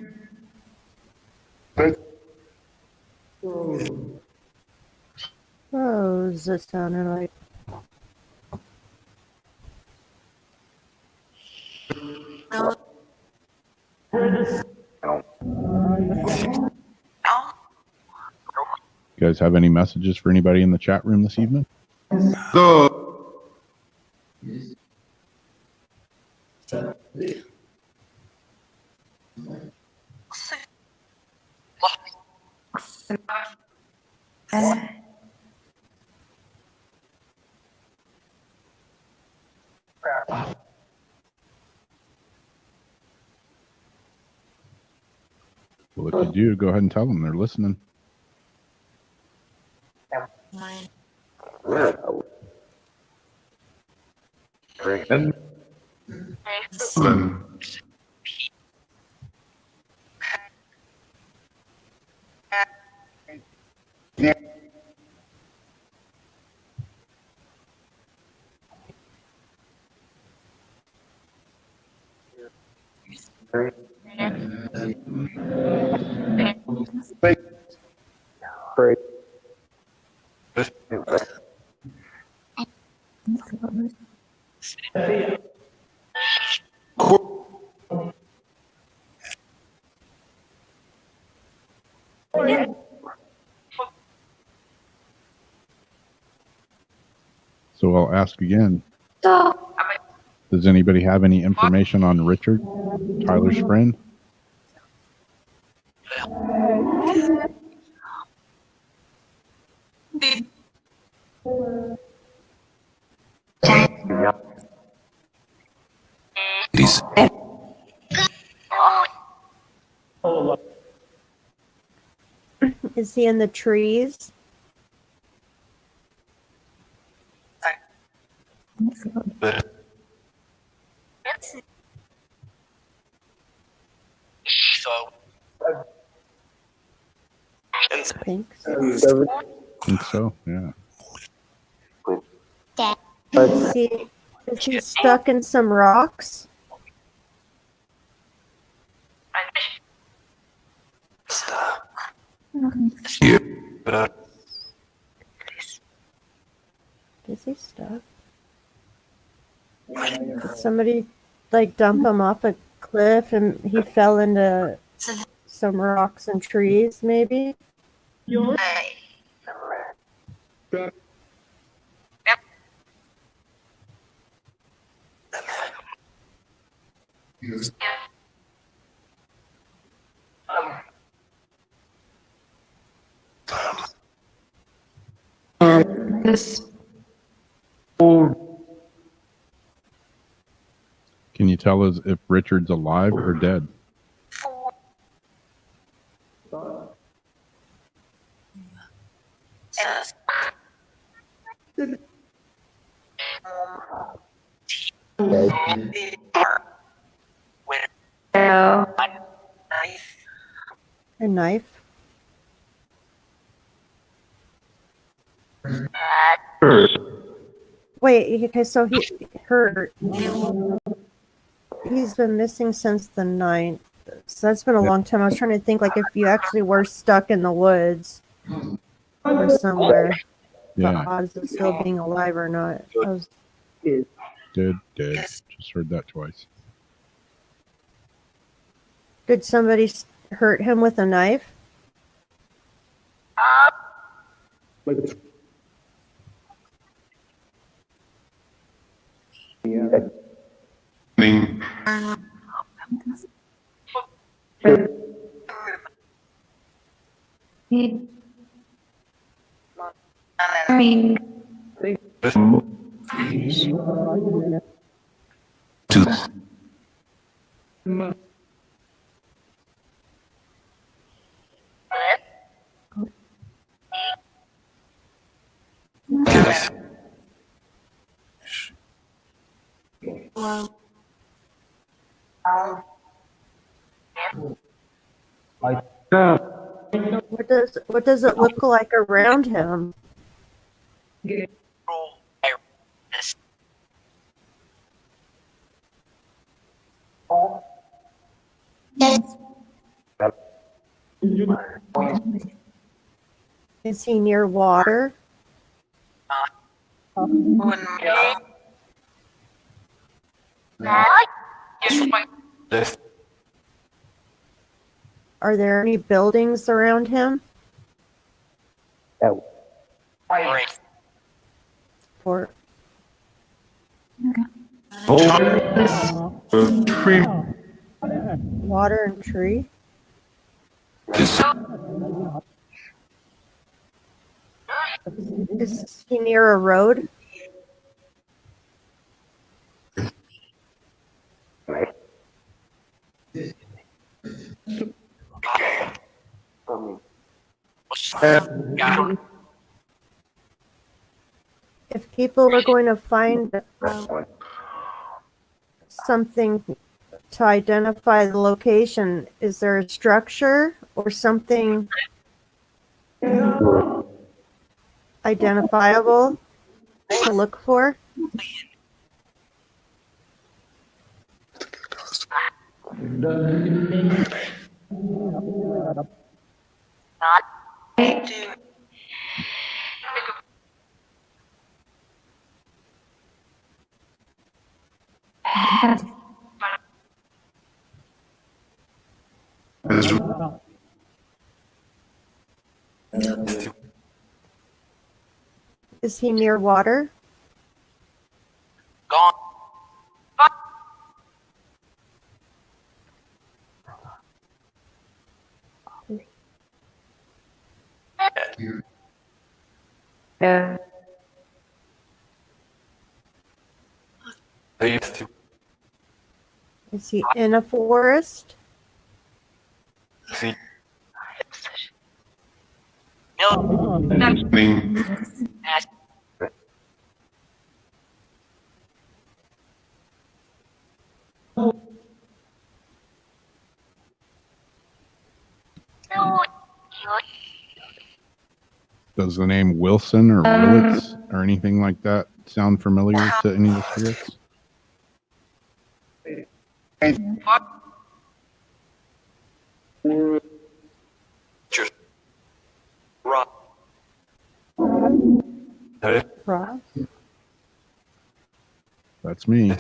Rose, it sounded like. You guys have any messages for anybody in the chat room this evening? No. Well, if you do, go ahead and tell them they're listening. So I'll ask again. Does anybody have any information on Richard, Tyler's friend? Is he in the trees? I think so. I think so, yeah. Is he stuck in some rocks? Is he stuck? Did somebody like dump him off a cliff and he fell into some rocks and trees, maybe? This Can you tell us if Richard's alive or dead? A knife? Wait, okay, so he's been missing since the 9th. So that's been a long time. I was trying to think like if you actually were stuck in the woods or somewhere, the Yeah, odds of still being alive or not. dead. Just heard that twice. Did somebody hurt him with a knife? Ning. What does it look like around him? Is he near water? Are there any buildings around him? Or Tree. water and tree? Is he near a road? If people were going to find something to identify the location, is there a structure or something identifiable to look for? Is he near water? Is he in a forest? Ning. Does the name Wilson or Willits or anything like that sound familiar to any of the spirits? Ross? That's me.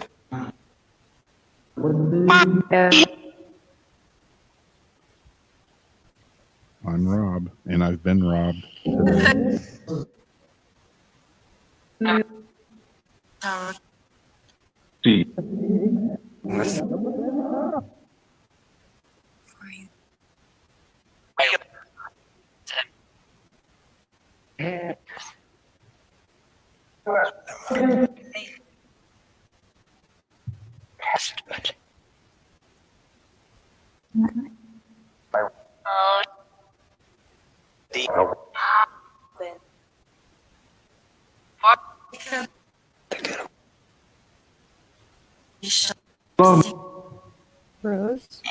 I'm Rob, and I've been robbed today. See. Rose?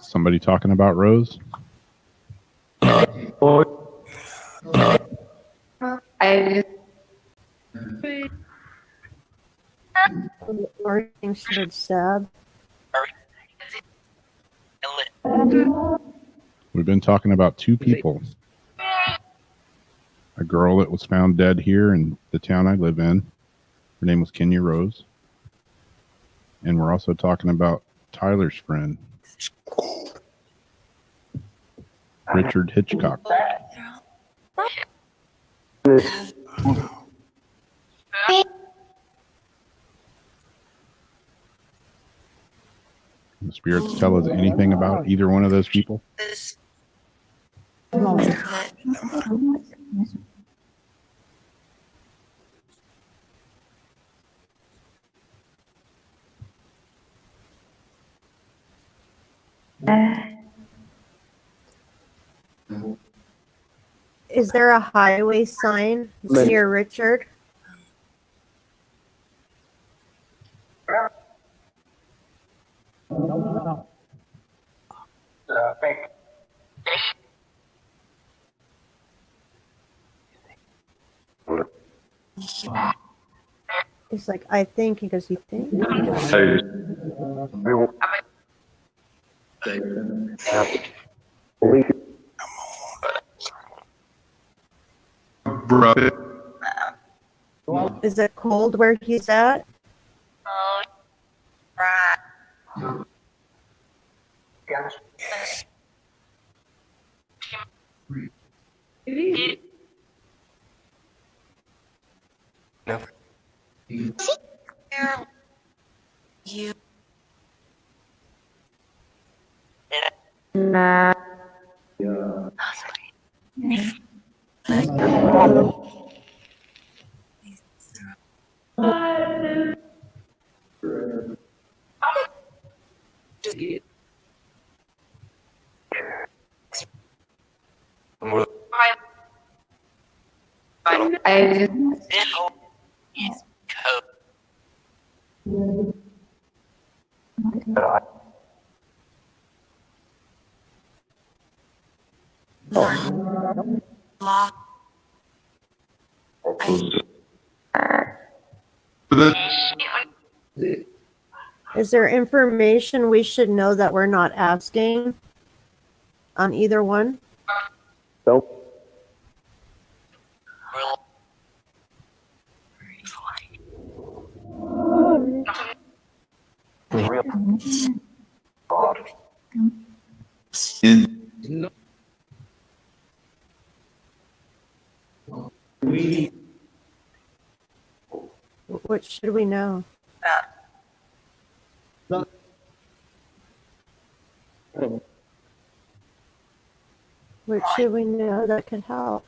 Somebody talking about Rose? Or you think she was sad? We've been talking about two people. A girl that was found dead here in the town I live in. Her name was Kenya Rose. And we're also talking about Tyler's friend, Richard Hitchcock. The spirits tell us anything about either one of those people? Is there a highway sign near Richard? It's like, I think, he goes, you think? Is it cold where he's at? Is there information we should know that we're not asking on either one? What should we know? What should we know that could help?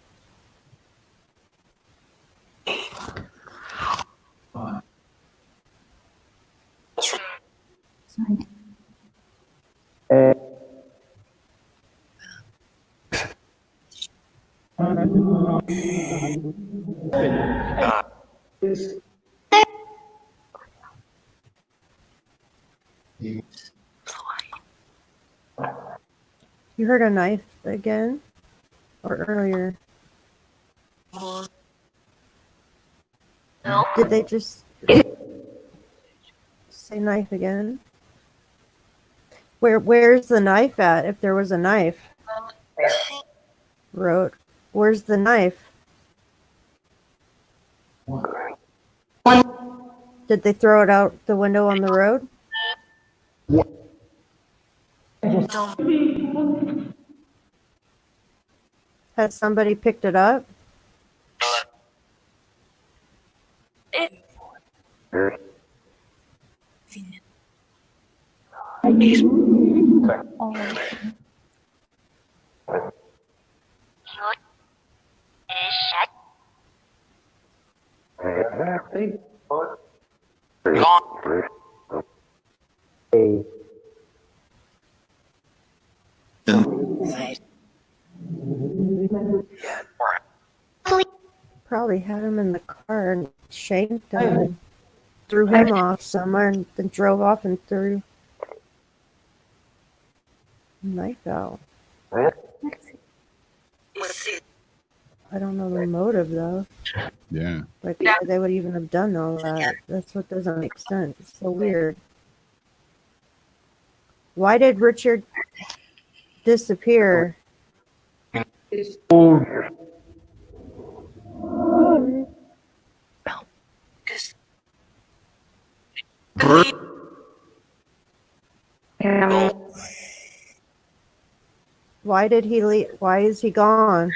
You heard a knife again? Or earlier? Did they just say knife again? Where's the knife at, if there was a knife? Wrote, where's the knife? Did they throw it out the window on the road? Has somebody picked it up? Probably had him in the car and shanked him and threw him off somewhere and then drove off and threw a knife out. I don't know the motive though. Yeah. Like why they would even have done all that. That's what doesn't make sense. It's so weird. Why did Richard disappear? Why did he leave? Why is he gone?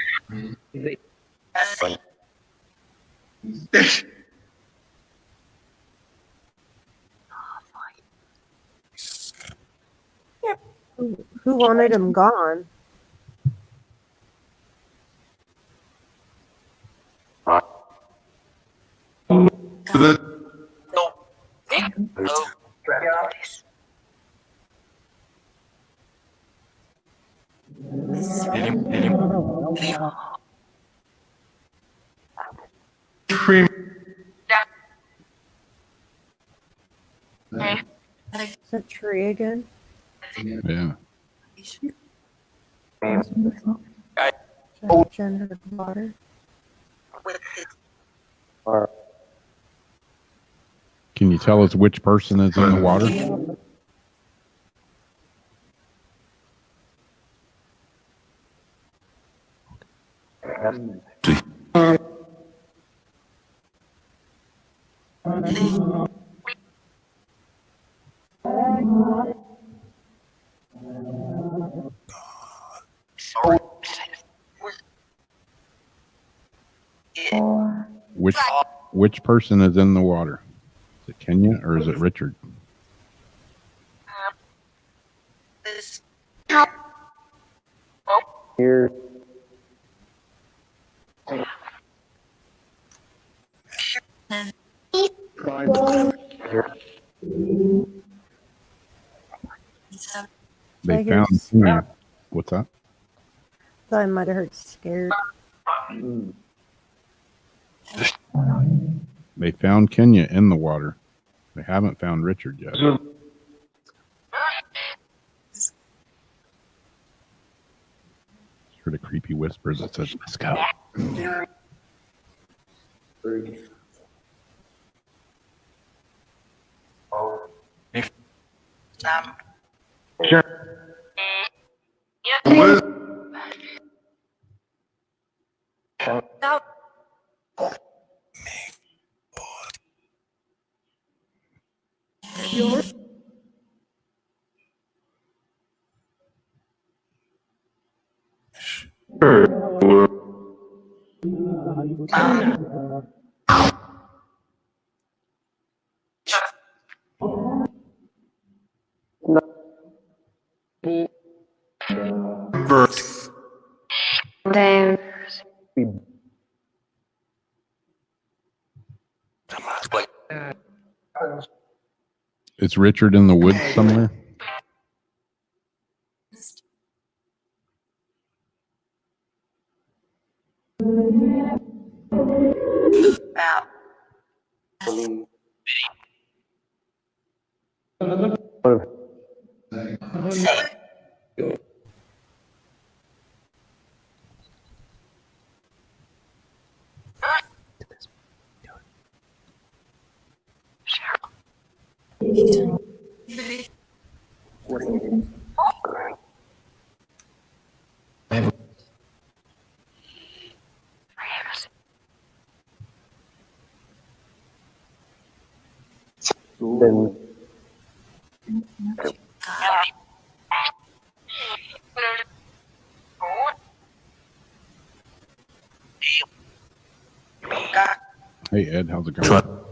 Who wanted him gone? Is that tree again? Yeah. Jen heard water. Can you tell us which person is in the water? Which person is in the water? Is it Kenya or is it Richard? They I found guess- Kenya. What's that? Thought I might have heard scared. They found Kenya in the water. They haven't found Richard yet. Heard a creepy whisper that says, "Let's go." Is Richard in the woods somewhere? Hey Ed, how's it going?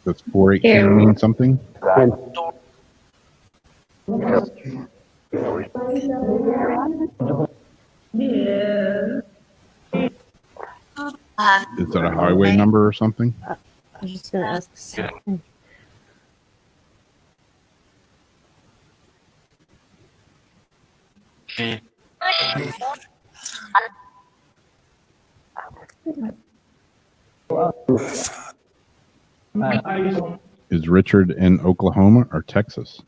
Does 418 mean something? Is that a highway number or something? I was just gonna ask the same thing. Is Richard in Oklahoma or Texas?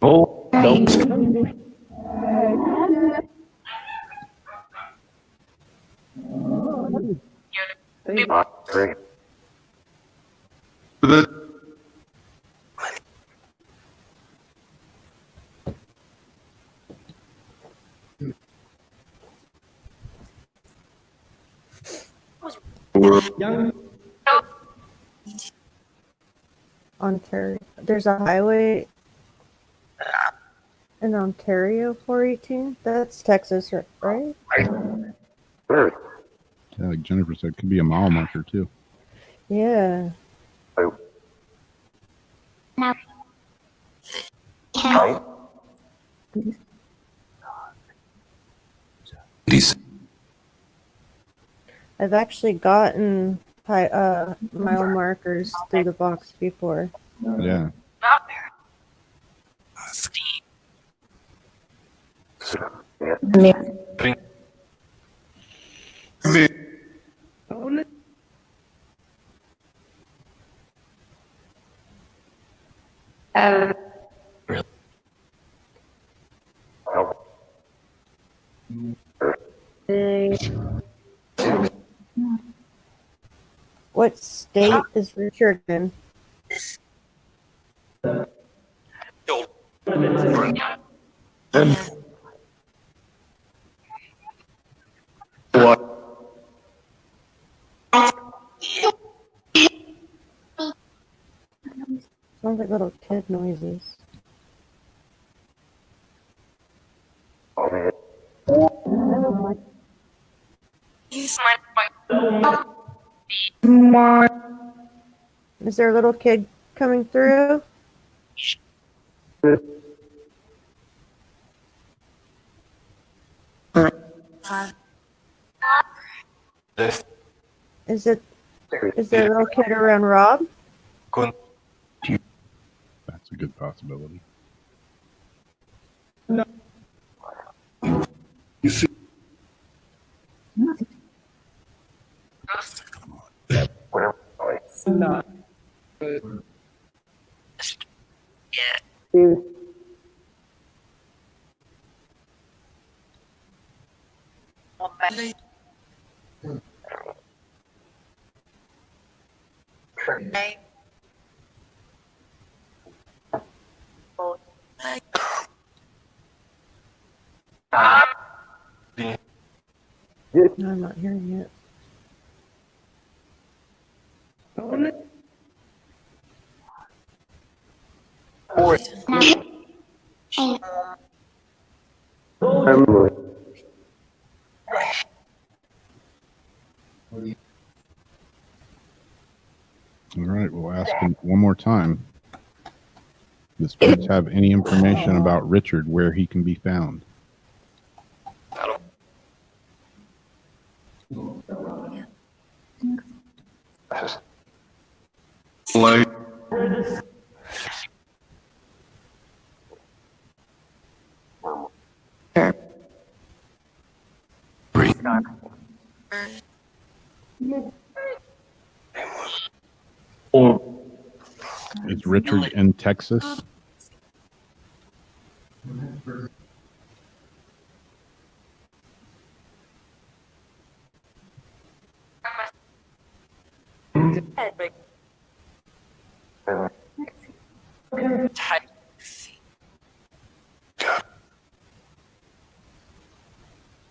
Oh, nope. The Ontario. There's a highway in Ontario, 418. That's Texas, right? Yeah, like Jennifer said, could be a mile marker too. Yeah. I've actually gotten mile markers through the box before. Yeah. What state is Richard in? Sounds like little kid noises. Is there a little kid coming through? Is there a little kid around Rob? That's a good possibility. No, I'm not hearing it. All right, we'll ask him one more time. Does Pete have any information about Richard, where he can be found? like Is Richard in Texas?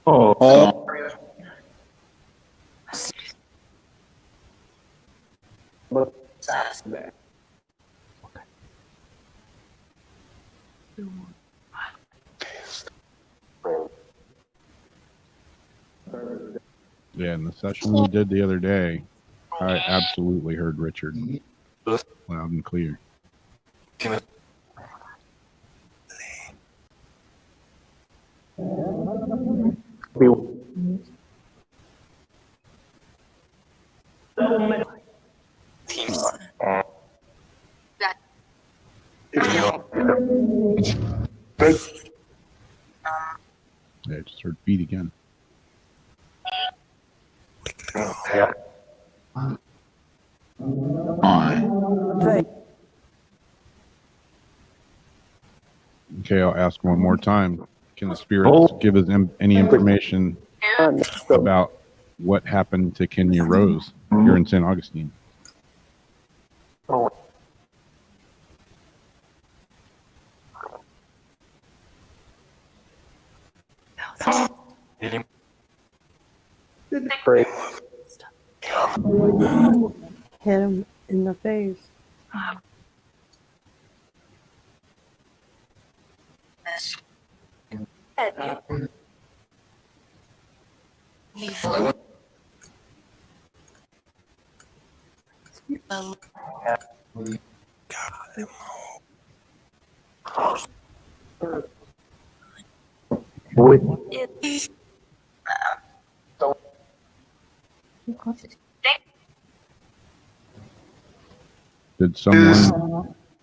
oh, Yeah, in the session we did the other day, I absolutely heard Richard loud and clear. Yeah, I just heard feet again. Okay, I'll ask one more time. Can the spirits give us any information about what happened to Kenya Rose here in St. Augustine? Hit him in the face.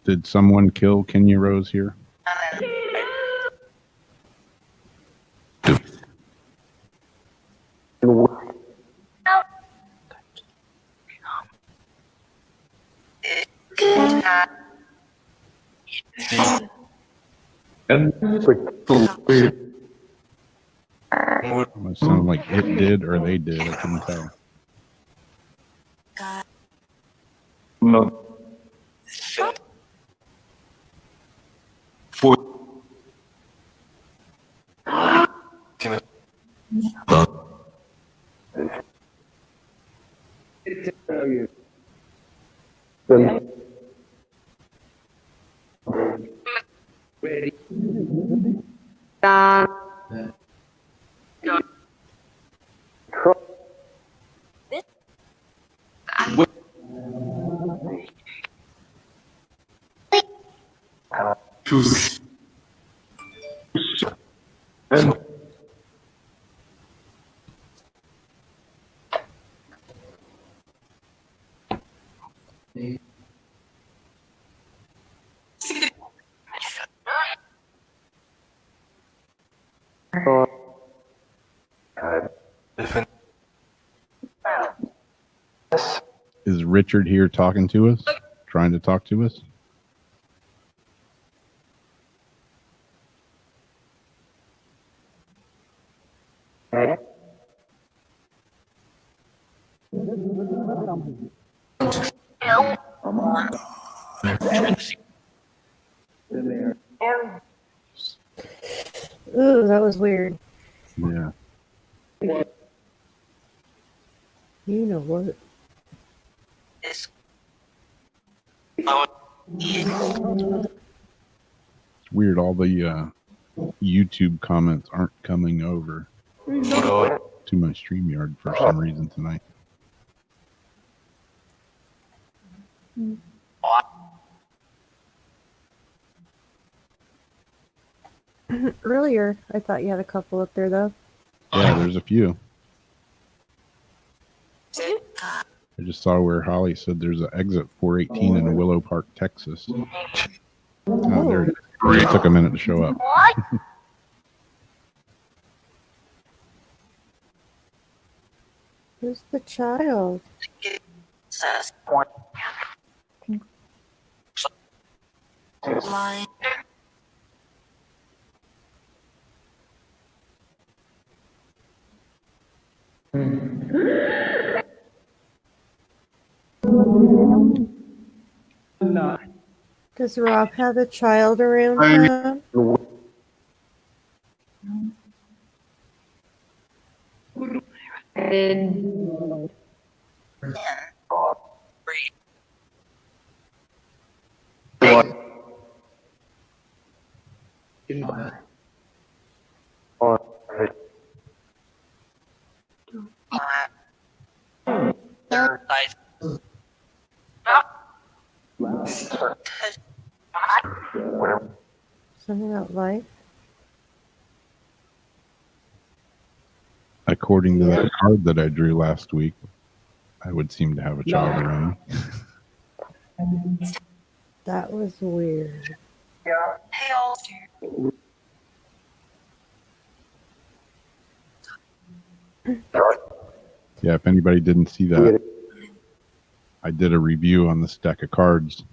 Did someone kill Kenya Rose here? It sounded like it did or they did. I couldn't tell. No. Is Richard here talking to us? Trying to talk to us? Ooh, that was weird. Yeah. You know what? It's weird. All the YouTube comments aren't coming over to my StreamYard for some reason tonight. Earlier, I thought you had a couple up there, though. Yeah, there's a few. I just saw where Holly said there's an exit 418 in Willow Park, Texas. Oh, there it is. It took a minute to show up. Who's the child? Does Rob have a child around him? Something about life. According to that card that I drew last week, I would seem to have a child around me. That was weird. Yeah, if anybody didn't see that, I did a review on this deck of cards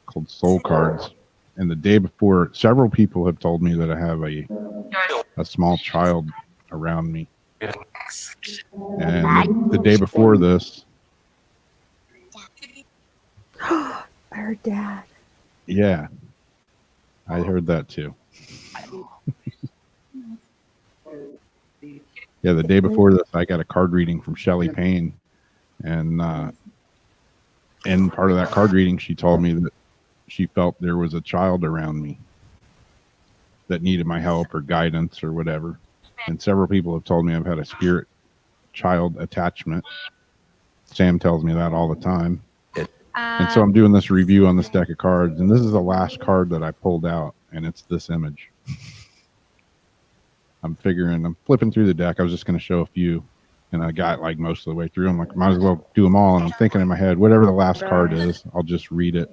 called Soul Cards. And the day before, several people have told me that I have a small child around me. And the day before this, I heard Dad. yeah, I heard that too. Yeah, the day before this, I got a card reading from Shelley Payne. And in part of that card reading, she told me that she felt there was a child around me that needed my help or guidance or whatever. And several people have told me I've had a spirit child attachment. Sam tells me that all the time. And so I'm doing this review on this deck of cards, and this is the last card that I pulled out, and it's this image. I'm flipping through the deck. I was just going to show a few, and I got like most of the way through. I'm like, might as well do them all. And I'm thinking in my head, whatever the last card is, I'll just read it.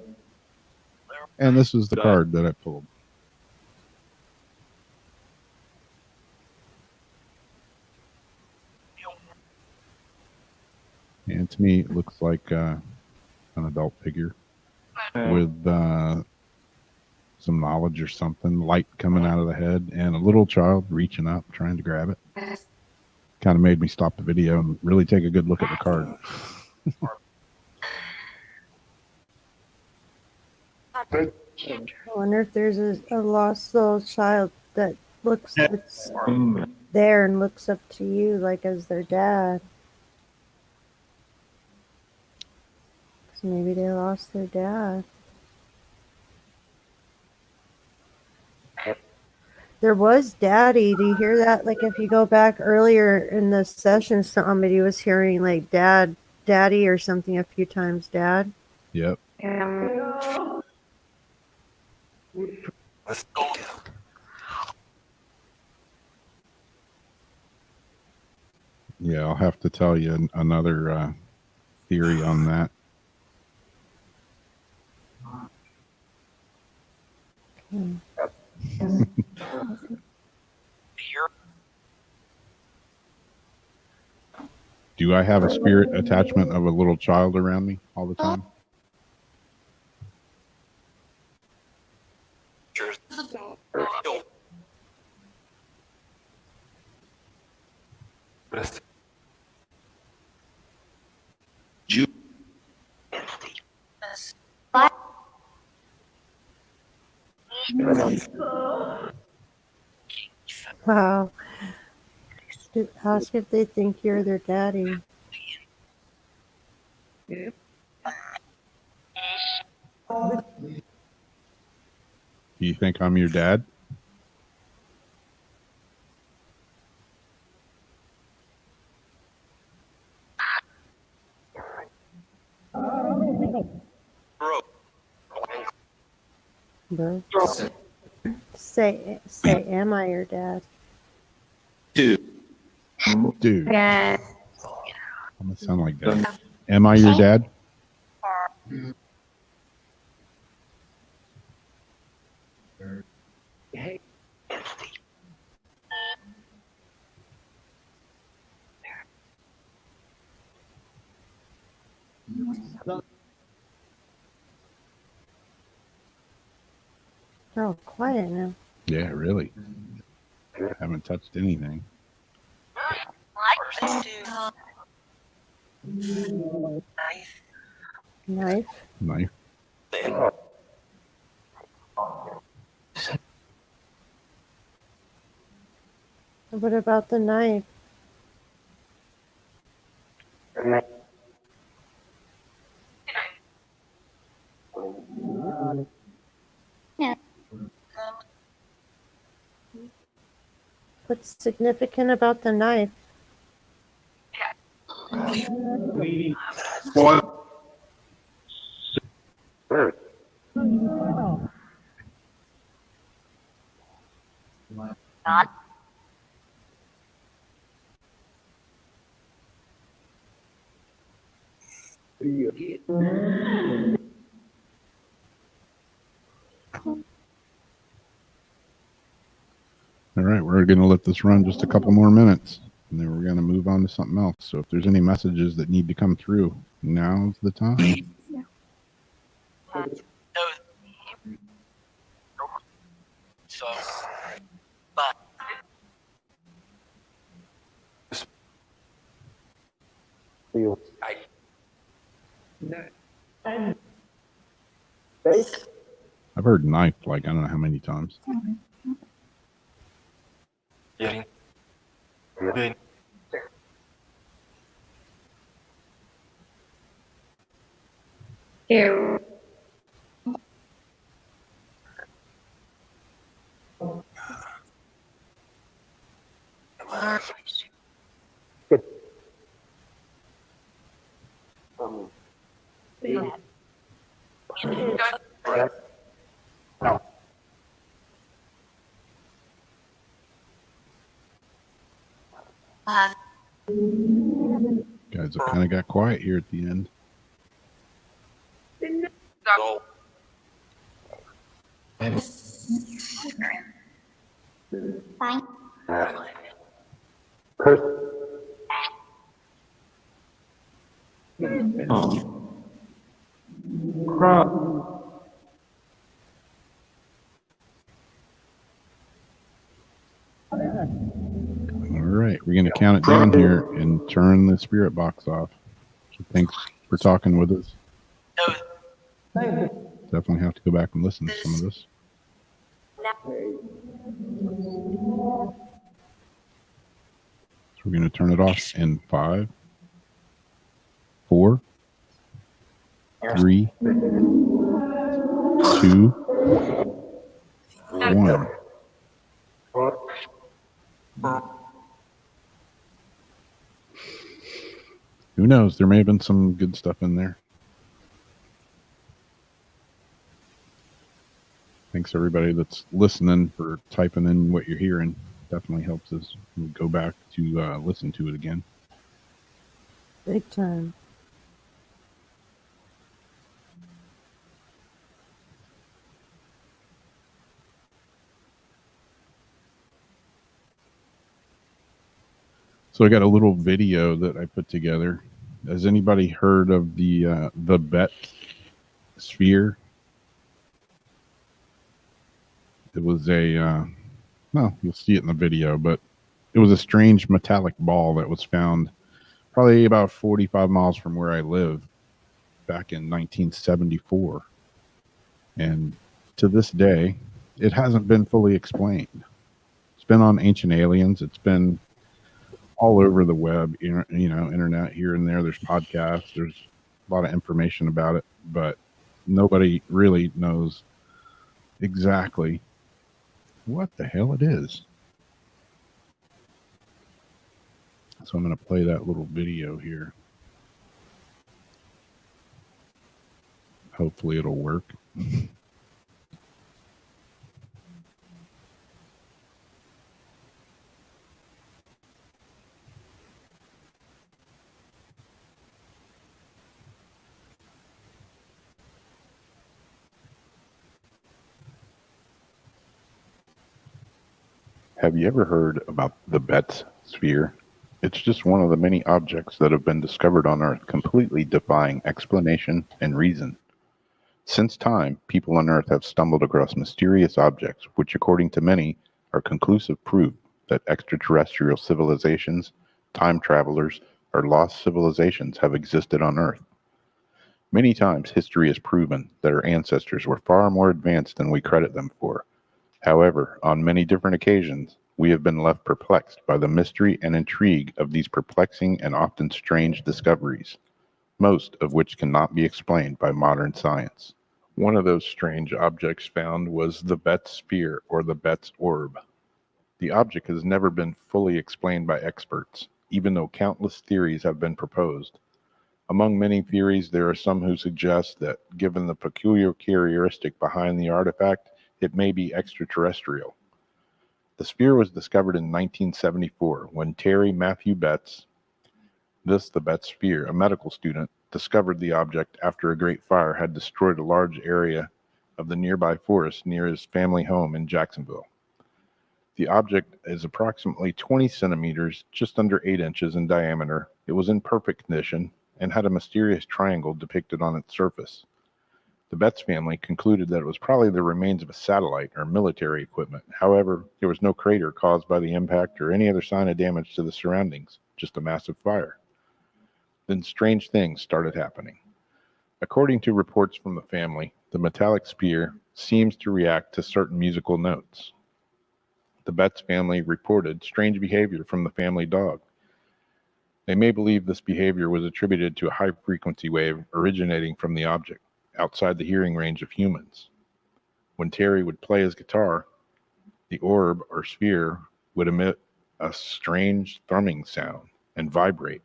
And this is the card that I pulled. And to me, it looks like an adult figure with some knowledge or something, light coming out of the head, and a little child reaching up, trying to grab it. Kind of made me stop the video and really take a good look at the card. I wonder if there's a lost little child that that's there and looks up to you like as their dad. 'Cause maybe they lost their dad. There was Daddy. Do you hear that? Like if you go back earlier in the session, somebody was hearing like Daddy or something a few times, Dad. Yep. Yeah, I'll have to tell you another theory on that. Do I have a spirit attachment of a little child around me all the time? Wow. Ask if they think you're their daddy. Do you think I'm your dad? Bro. Say, am I your dad? Dude. I'm gonna sound like that. Am I your dad? They're all quiet now. Yeah, really. Haven't touched anything. Knife. Knife. What about the knife? What's significant about the knife? What? All right, we're going to let this run just a couple more minutes, and then we're going to move on to something else. So if there's any messages that need to come through, now's the time. So, but I've heard knife like I don't know how many times. getting good. Here. Guys have kind of got quiet here at the end. Go. Fine. All right, we're going to count it down here and turn the spirit box off. So thanks for talking with us. Definitely have to go back and listen to some of this. So we're going to turn it off in 5, 4, 3, 2, 1. Who knows? There may have been some good stuff in there. Thanks everybody that's listening for typing in what you're hearing. Definitely helps us go back to listen to it again. Big time. So I got a little video that I put together. Has anybody heard of the Bet sphere? It was a well, you'll see it in the video, but it was a strange metallic ball that was found probably about 45 miles from where I live back in 1974. And to this day, it hasn't been fully explained. It's been on Ancient Aliens. It's been all over the web, internet here and there. There's podcasts. There's a lot of information about it, but nobody really knows exactly what the hell it is. So I'm going to play that little video here. Hopefully it'll work. Have you ever heard about the Bet sphere? It's just one of the many objects that have been discovered on Earth, completely defying explanation and reason. Since time, people on Earth have stumbled across mysterious objects, which according to many are conclusive proof that extraterrestrial civilizations, time travelers, or lost civilizations have existed on Earth. Many times history has proven that our ancestors were far more advanced than we credit them for. However, on many different occasions, we have been left perplexed by the mystery and intrigue of these perplexing and often strange discoveries, most of which cannot be explained by modern science. One of those strange objects found was the Bet sphere, or the Bet's orb. The object has never been fully explained by experts, even though countless theories have been proposed. Among many theories, there are some who suggest that, given the peculiar characteristic behind the artifact, it may be extraterrestrial. The sphere was discovered in 1974 when Terry Matthew Betts, the Betts sphere, a medical student, discovered the object after a great fire had destroyed a large area of the nearby forest near his family home in Jacksonville. The object is approximately 20 centimeters, just under 8 inches in diameter. It was in perfect condition and had a mysterious triangle depicted on its surface. The Betts family concluded that it was probably the remains of a satellite or military equipment. However, there was no crater caused by the impact or any other sign of damage to the surroundings, just a massive fire. Then strange things started happening. According to reports from the family, the metallic sphere seems to react to certain musical notes. The Betts family reported strange behavior from the family dog. They may believe this behavior was attributed to a high-frequency wave originating from the object, outside the hearing range of humans. When Terry would play his guitar, the orb or sphere would emit a strange thrumming sound and vibrate.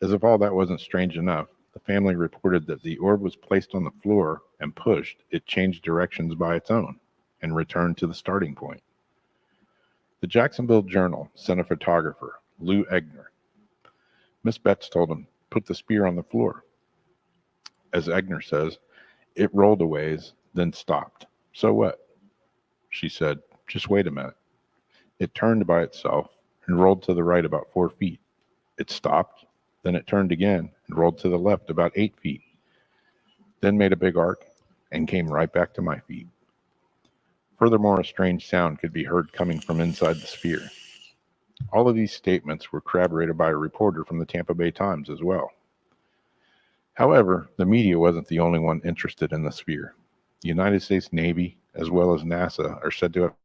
As if all that wasn't strange enough, the family reported that the orb was placed on the floor and pushed, it changed directions by its own and returned to the starting point. The Jacksonville Journal sent a photographer, Lou Egner. Miss Betts told him, "Put the sphere on the floor." As Egner says, "It rolled a ways, then stopped. So what?" She said, "Just wait a minute." It turned by itself and rolled to the right about 4 feet. It stopped, then it turned again and rolled to the left about 8 feet, then made a big arc and came right back to my feet. Furthermore, a strange sound could be heard coming from inside the sphere. All of these statements were corroborated by a reporter from the Tampa Bay Times as well. However, the media wasn't the only one interested in the sphere. The United States Navy, as well as NASA, are said to have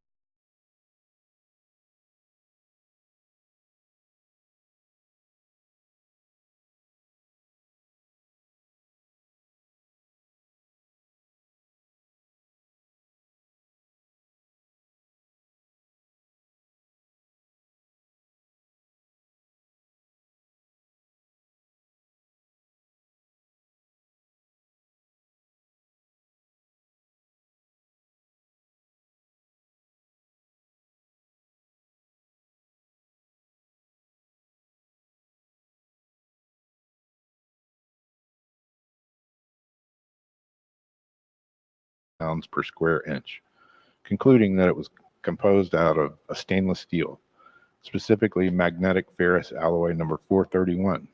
pounds per square inch, concluding that it was composed out of a stainless steel, specifically magnetic ferrous alloy number 431.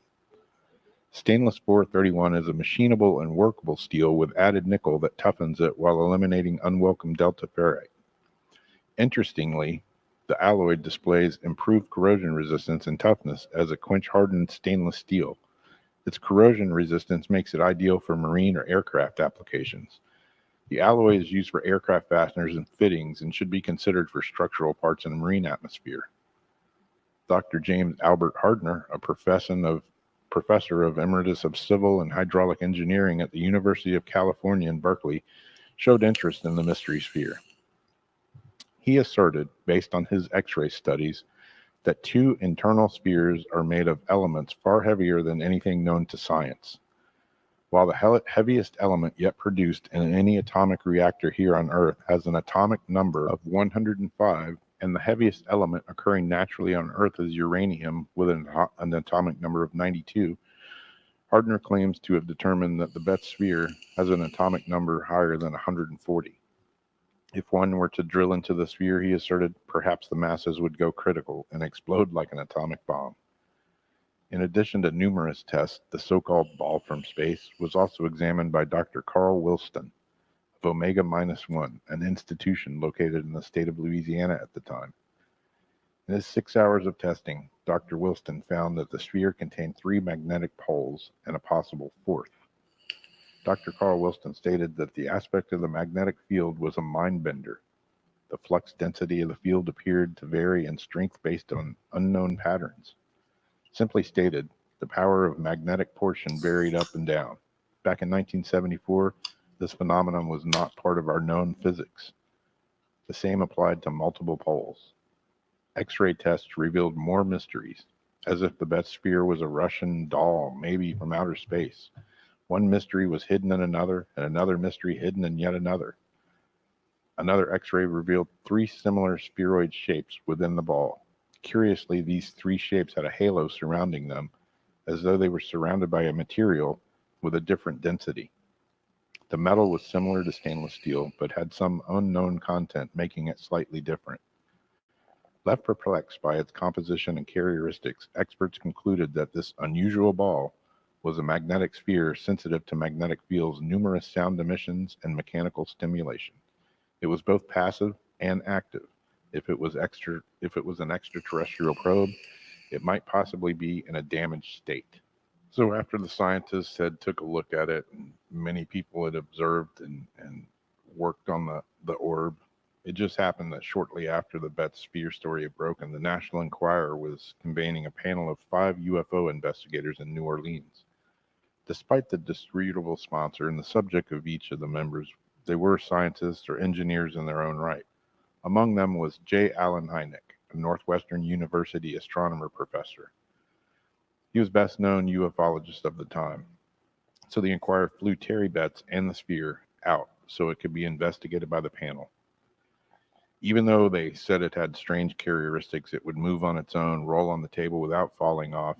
Stainless 431 is a machinable and workable steel with added nickel that toughens it while eliminating unwelcome delta ferrite. Interestingly, the alloy displays improved corrosion resistance and toughness as a quench-hardened stainless steel. Its corrosion resistance makes it ideal for marine or aircraft applications. The alloy is used for aircraft fasteners and fittings and should be considered for structural parts in the marine atmosphere. Dr. James Albert Hardner, a professor of Emeritus of Civil and Hydraulic Engineering at the University of California in Berkeley, showed interest in the mystery sphere. He asserted, based on his X-ray studies, that 2 internal spheres are made of elements far heavier than anything known to science. While the heaviest element yet produced in any atomic reactor here on Earth has an atomic number of 105, and the heaviest element occurring naturally on Earth is uranium with an atomic number of 92, Hardner claims to have determined that the Betts sphere has an atomic number higher than 140. If one were to drill into the sphere, he asserted, perhaps the masses would go critical and explode like an atomic bomb. In addition to numerous tests, the so-called ball from space was also examined by Dr. Carl Wilston of Omega-1, an institution located in the state of Louisiana at the time. In his 6 hours of testing, Dr. Wilston found that the sphere contained 3 magnetic poles and a possible 4th. Dr. Carl Wilston stated that the aspect of the magnetic field was a mind bender. The flux density of the field appeared to vary in strength based on unknown patterns. Simply stated, the power of magnetic portion varied up and down. Back in 1974, this phenomenon was not part of our known physics. The same applied to multiple poles. X-ray tests revealed more mysteries, as if the Betz sphere was a Russian doll, maybe from outer space. One mystery was hidden in another, and another mystery hidden in yet another. Another X-ray revealed 3 similar spheroid shapes within the ball. Curiously, these 3 shapes had a halo surrounding them, as though they were surrounded by a material with a different density. The metal was similar to stainless steel, but had some unknown content making it slightly different. Left perplexed by its composition and characteristics, experts concluded that this unusual ball was a magnetic sphere sensitive to magnetic fields, numerous sound emissions, and mechanical stimulation. It was both passive and active. If it was an extraterrestrial probe, it might possibly be in a damaged state. So after the scientists took a look at it, and many people had observed and worked on the orb, it just happened that shortly after the Betz sphere story had broken, the National Enquirer was convening a panel of 5 UFO investigators in New Orleans. Despite the disreputable sponsor and the subject of each of the members, they were scientists or engineers in their own right. Among them was J. Allen Hynek, a Northwestern University astronomer professor. He was best known ufologist of the time. So the Enquirer flew Terry Betz and the sphere out so it could be investigated by the panel. Even though they said it had strange characteristics, it would move on its own, roll on the table without falling off.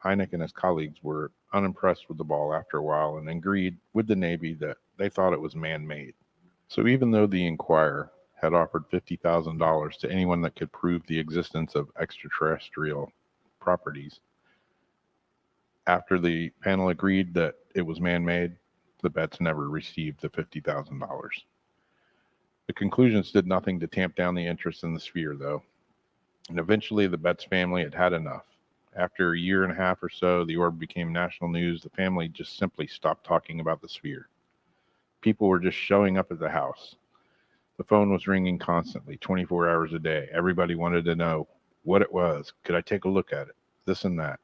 Hynek and his colleagues were unimpressed with the ball after a while and agreed with the Navy that they thought it was man-made. So even though the Enquirer had offered $50,000 to anyone that could prove the existence of extraterrestrial properties, after the panel agreed that it was man-made, the Betz never received the $50,000. The conclusions did nothing to tamp down the interest in the sphere, though, and eventually the Betz family had had enough. After a year and a half or so, the orb became national news. The family just simply stopped talking about the sphere. People were just showing up at the house. The phone was ringing constantly, 24 hours a day. Everybody wanted to know what it was. Could I take a look at it? This and that.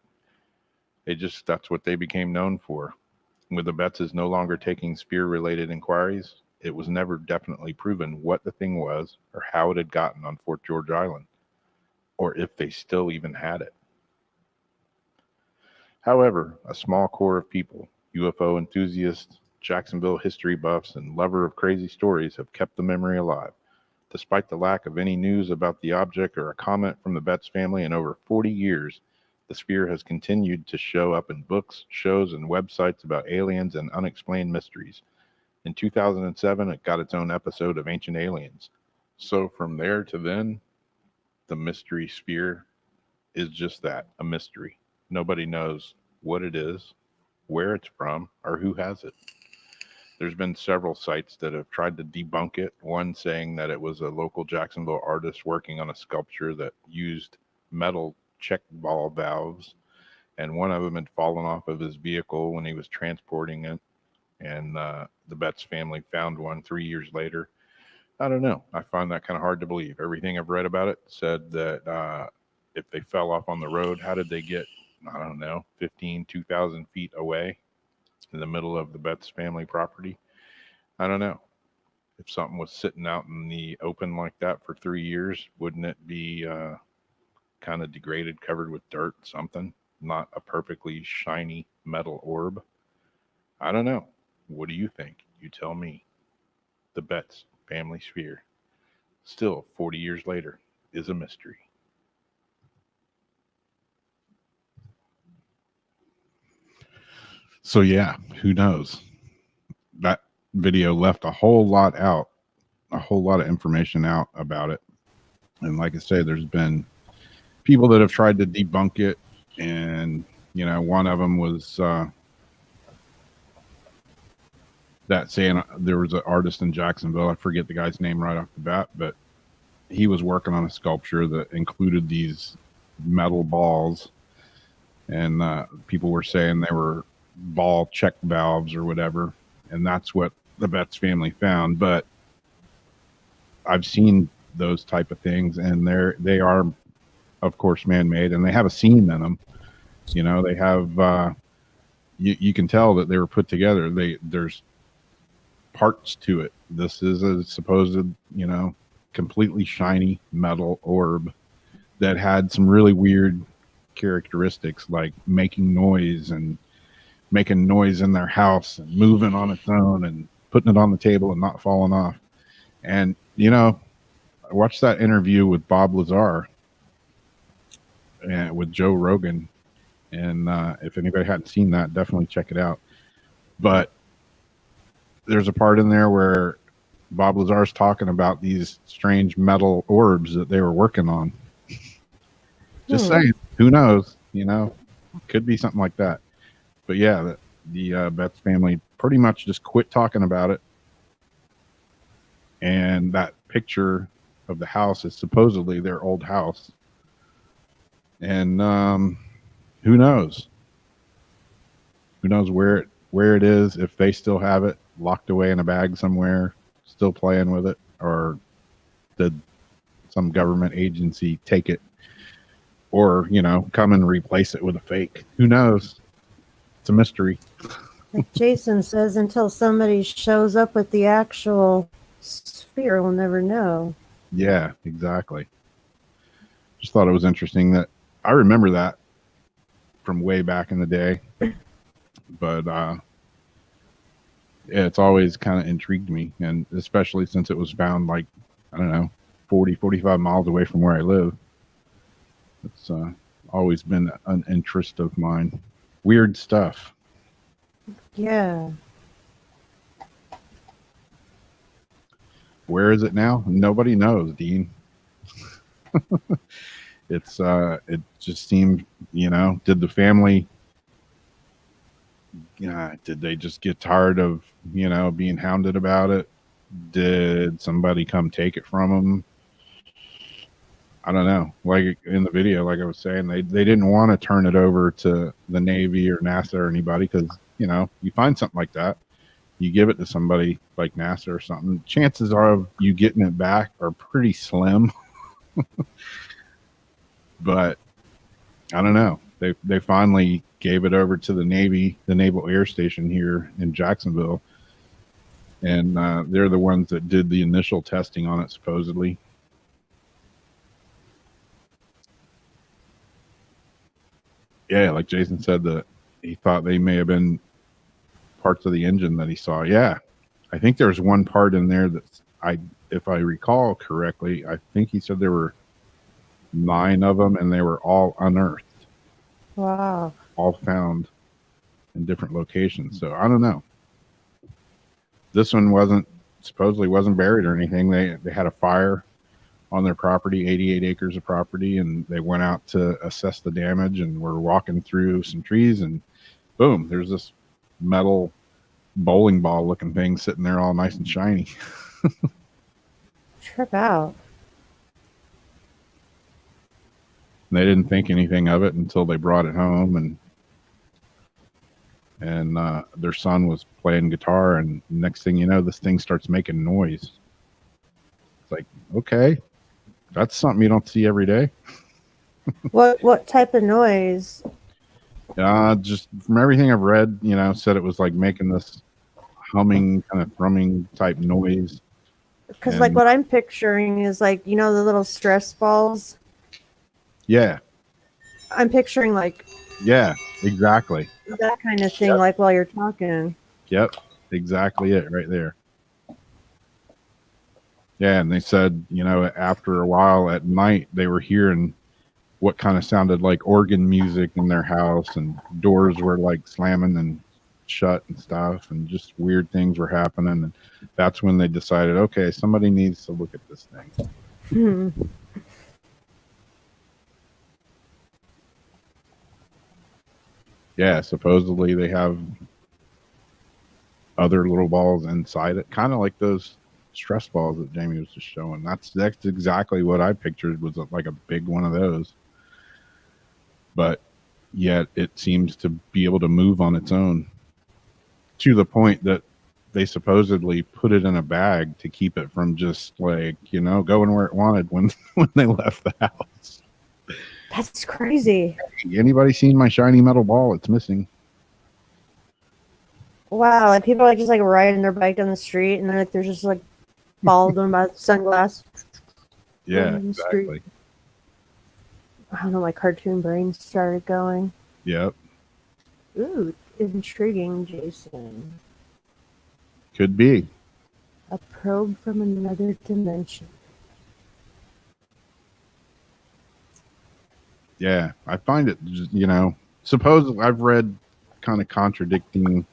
That's what they became known for. With the Betzes no longer taking sphere-related inquiries, it was never definitely proven what the thing was or how it had gotten on Fort George Island, or if they still even had it. However, a small core of people, UFO enthusiasts, Jacksonville history buffs, and lover of crazy stories have kept the memory alive. Despite the lack of any news about the object or a comment from the Betz family in over 40 years, the sphere has continued to show up in books, shows, and websites about aliens and unexplained mysteries. In 2007, it got its own episode of Ancient Aliens. So from there to then, the mystery sphere is just that, a mystery. Nobody knows what it is, where it's from, or who has it. There's been several sites that have tried to debunk it, one saying that it was a local Jacksonville artist working on a sculpture that used metal check ball valves, and one of them had fallen off of his vehicle when he was transporting it, and the Betz family found one 3 years later. I don't know. I find that kind of hard to believe. Everything I've read about it said that if they fell off on the road, how did they get, 2,000 feet away in the middle of the Betz family property? I don't know. If something was sitting out in the open like that for 3 years, wouldn't it be kind of degraded, covered with dirt, something? Not a perfectly shiny metal orb? I don't know. What do you think? You tell me. The Betz family sphere, still 40 years later, is a mystery. So yeah, who knows? That video left a whole lot out, a whole lot of information out about it. And like I say, there's been people that have tried to debunk it. And, one of them was that saying there was an artist in Jacksonville. I forget the guy's name right off the bat, but he was working on a sculpture that included these metal balls. And people were saying they were ball check valves or whatever. And that's what the Betz family found. But I've seen those type of things, and they are, of course, man-made, and they have a seam in them. They have, you can tell that they were put together. There's parts to it. This is a supposed, completely shiny metal orb that had some really weird characteristics, like making noise and making noise in their house and moving on its own and putting it on the table and not falling off. And, you know, I watched that interview with Bob Lazar and with Joe Rogan. And if anybody hadn't seen that, definitely check it out. But there's a part in there where Bob Lazar's talking about these strange metal orbs that they were working on. Just saying, who knows? You know, could be something like that. But yeah, the Betts family pretty much just quit talking about it. And that picture of the house is supposedly their old house. And who knows? Who knows where it is, if they still have it locked away in a bag somewhere, still playing with it, or did some government agency take it, or, you know, come and replace it with a fake. Who knows? It's a mystery. Like Jason says, until somebody shows up with the actual sphere, we'll never know. Yeah, exactly. Just thought it was interesting that I remember that from way back in the day. But yeah, it's always kind of intrigued me, and especially since it was found like, I don't know, 45 miles away from where I live. It's always been an interest of mine. Weird stuff. Yeah. Where is it now? Nobody knows, Dean. It just seemed, you know, did the family, did they just get tired of, you know, being hounded about it? Did somebody come take it from them? I don't know. Like in the video, like I was saying, they didn't want to turn it over to the Navy or NASA or anybody, because, you know, you find something like that, you give it to somebody like NASA or something, chances of you getting it back are pretty slim. But I don't know. They finally gave it over to the Navy, the Naval Air Station here in Jacksonville, and they're the ones that did the initial testing on it, supposedly. Yeah, like Jason said, that he thought they may have been parts of the engine that he saw. Yeah, I think there's one part in there that if I recall correctly, I think he said there were 9 of them, and they were all unearthed. Wow. All found in different locations. So I don't know. This one supposedly wasn't buried or anything. They had a fire on their property, 88 acres of property, and they went out to assess the damage, and were walking through some trees, and boom, there's this metal bowling ball looking thing sitting there all nice and shiny. Trip out. And they didn't think anything of it until they brought it home, and their son was playing guitar, and next thing you know, this thing starts making noise. It's like, okay, that's something you don't see every day. What type of noise? Just from everything I've read, you know, said it was like making this humming, kind of thrumming type noise. Because like what I'm picturing is like, you know, the little stress balls. Yeah. I'm picturing like, Yeah, exactly. that kind of thing, like while you're talking. Yep, exactly it right there. Yeah, and they said, you know, after a while at night, they were hearing what kind of sounded like organ music in their house, and doors were like slamming and shut and stuff, and just weird things were happening. And that's when they decided, okay, somebody needs to look at this thing. Hmm. Yeah, supposedly they have other little balls inside it, kind of like those stress balls that Jamie was just showing. That's exactly what I pictured, was like a big one of those. But yet it seems to be able to move on its own, to the point that they supposedly put it in a bag to keep it from just like, you know, going where it wanted when they left the house. That's crazy. Anybody seen my shiny metal ball? It's missing. Wow. Like people are just like riding their bike down the street, and then like there's just like ball going by the sunglass. Yeah, in the street. exactly. I don't know, my cartoon brain started going. Yep. Ooh, intriguing, Jason. Could be. A probe from another dimension. Yeah. I find it, suppose I've read kind of contradicting,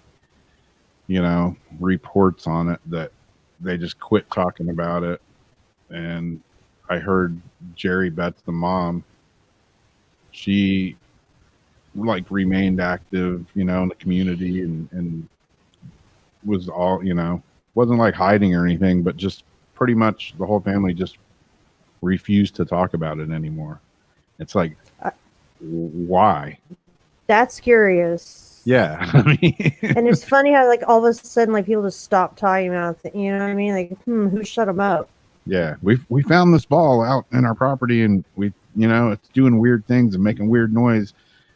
reports on it that they just quit talking about it. And I heard Jerry Betts, the mom, she like remained active, in the community and was all, wasn't like hiding or anything, but just pretty much the whole family just refused to talk about it anymore. It's like, Uh, why? That's curious. Yeah. I mean, And it's funny how, like, all of a sudden, like, people just stop talking about it. You know what I mean? Like, who shut them up? yeah, we found this ball out in our property and we, it's doing weird things and making weird noise.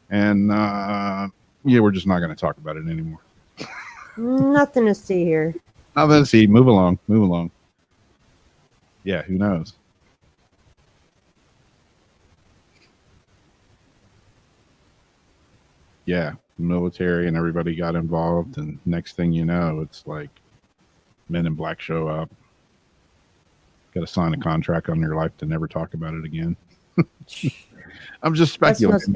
And, yeah, we're just not going to talk about it anymore. Nothing to see here. Now let's see. Move along. Move along. Yeah, who knows? Yeah, military and everybody got involved, and next thing you know, it's like Men in Black show up. Got to sign a contract on your life to never talk about it again. I'm just That's speculating,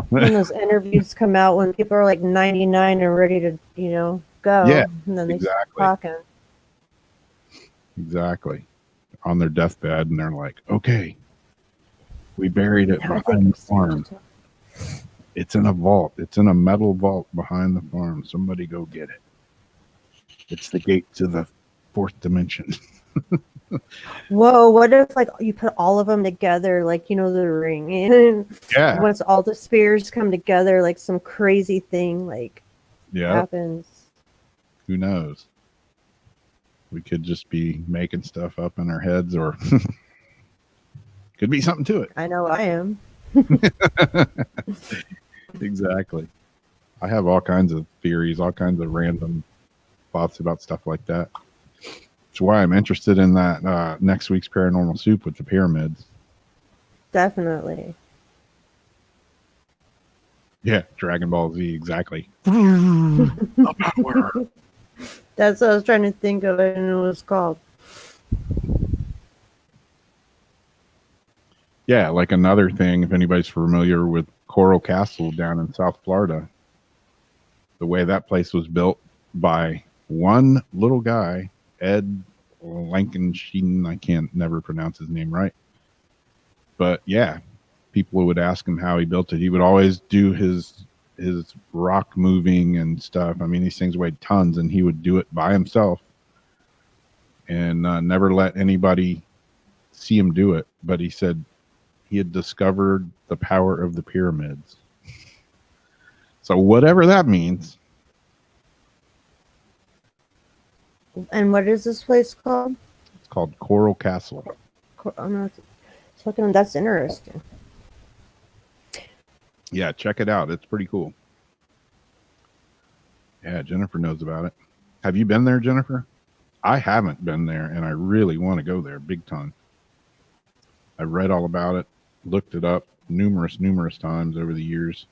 when those interviews come out when people are like 99 and ready to, go. Yeah, and then they start exactly. talking. Exactly. On their deathbed, and they're like, okay, we buried it I think behind the it's safe to farm. talk. It's in a vault. It's in a metal vault behind the farm. Somebody go get it. It's the gate to the fourth dimension. Whoa, what if like you put all of them together, like the ring, and Yeah. once all the spheres come together, like some crazy thing like Yeah. happens. Who knows? We could just be making stuff up in our heads, or could be something to it. I know I am. Exactly. I have all kinds of theories, all kinds of random thoughts about stuff like that. That's why I'm interested in that next week's Paranormal Soup with the pyramids. Definitely. Yeah, Dragon Ball Z, exactly. That's what I was trying to think of it, and it was called. Yeah, like another thing, if anybody's familiar with Coral Castle down in South Florida, the way that place was built by one little guy, Ed Lankensheen, I can't never pronounce his name right. But yeah, people would ask him how he built it. He would always do his rock moving and stuff. I mean, these things weighed tons, and he would do it by himself and never let anybody see him do it. But he said he had discovered the power of the pyramids. So whatever that means. And what is this place called? It's called Coral Castle. I'm not looking. That's interesting. Yeah, check it out. It's pretty cool. Yeah, Jennifer knows about it. Have you been there, Jennifer? I haven't been there, and I really want to go there big time. I read all about it, looked it up numerous times over the years.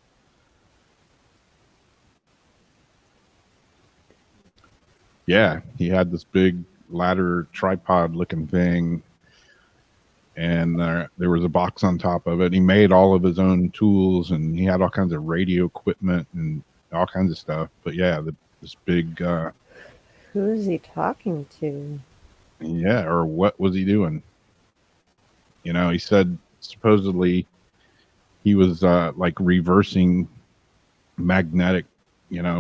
Yeah, he had this big ladder tripod looking thing, and there was a box on top of it. He made all of his own tools, and he had all kinds of radio equipment and all kinds of stuff. But yeah, this big Who is he talking to? yeah, or what was he doing? He said supposedly he was like reversing magnetic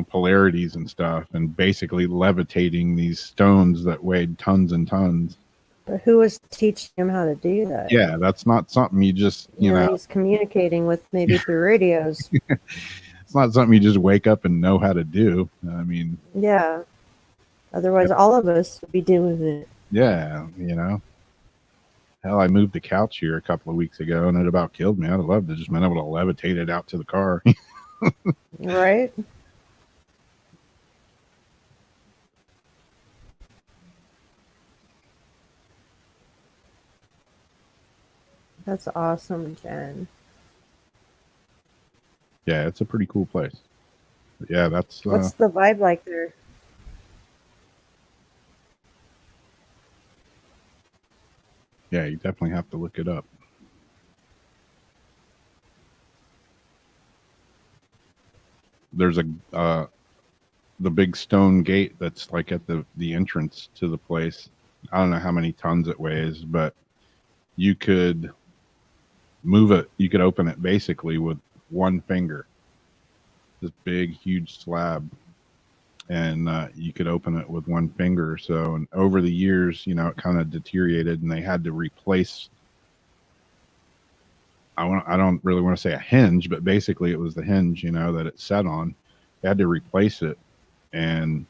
polarities and stuff, and basically levitating these stones that weighed tons and tons. But who was teaching him how to do that? Yeah, that's not something you just He's communicating with maybe through radios. it's not something you just wake up and know how to do. I mean, Yeah. Otherwise, all of us would be doing it. yeah, hell, I moved the couch here a couple of weeks ago, and it about killed me. I'd have loved to just been able to levitate it out to the car. Right? That's awesome, Jen. Yeah, it's a pretty cool place. But yeah, that's What's the vibe like there? yeah, you definitely have to look it up. There's the big stone gate that's like at the entrance to the place. I don't know how many tons it weighs, but you could move it. You could open it basically with one finger. This big, huge slab, and you could open it with one finger or so. And over the years, you know, it kind of deteriorated, and they had to replace. I don't really want to say a hinge, but basically it was the hinge, you know, that it set on. They had to replace it, and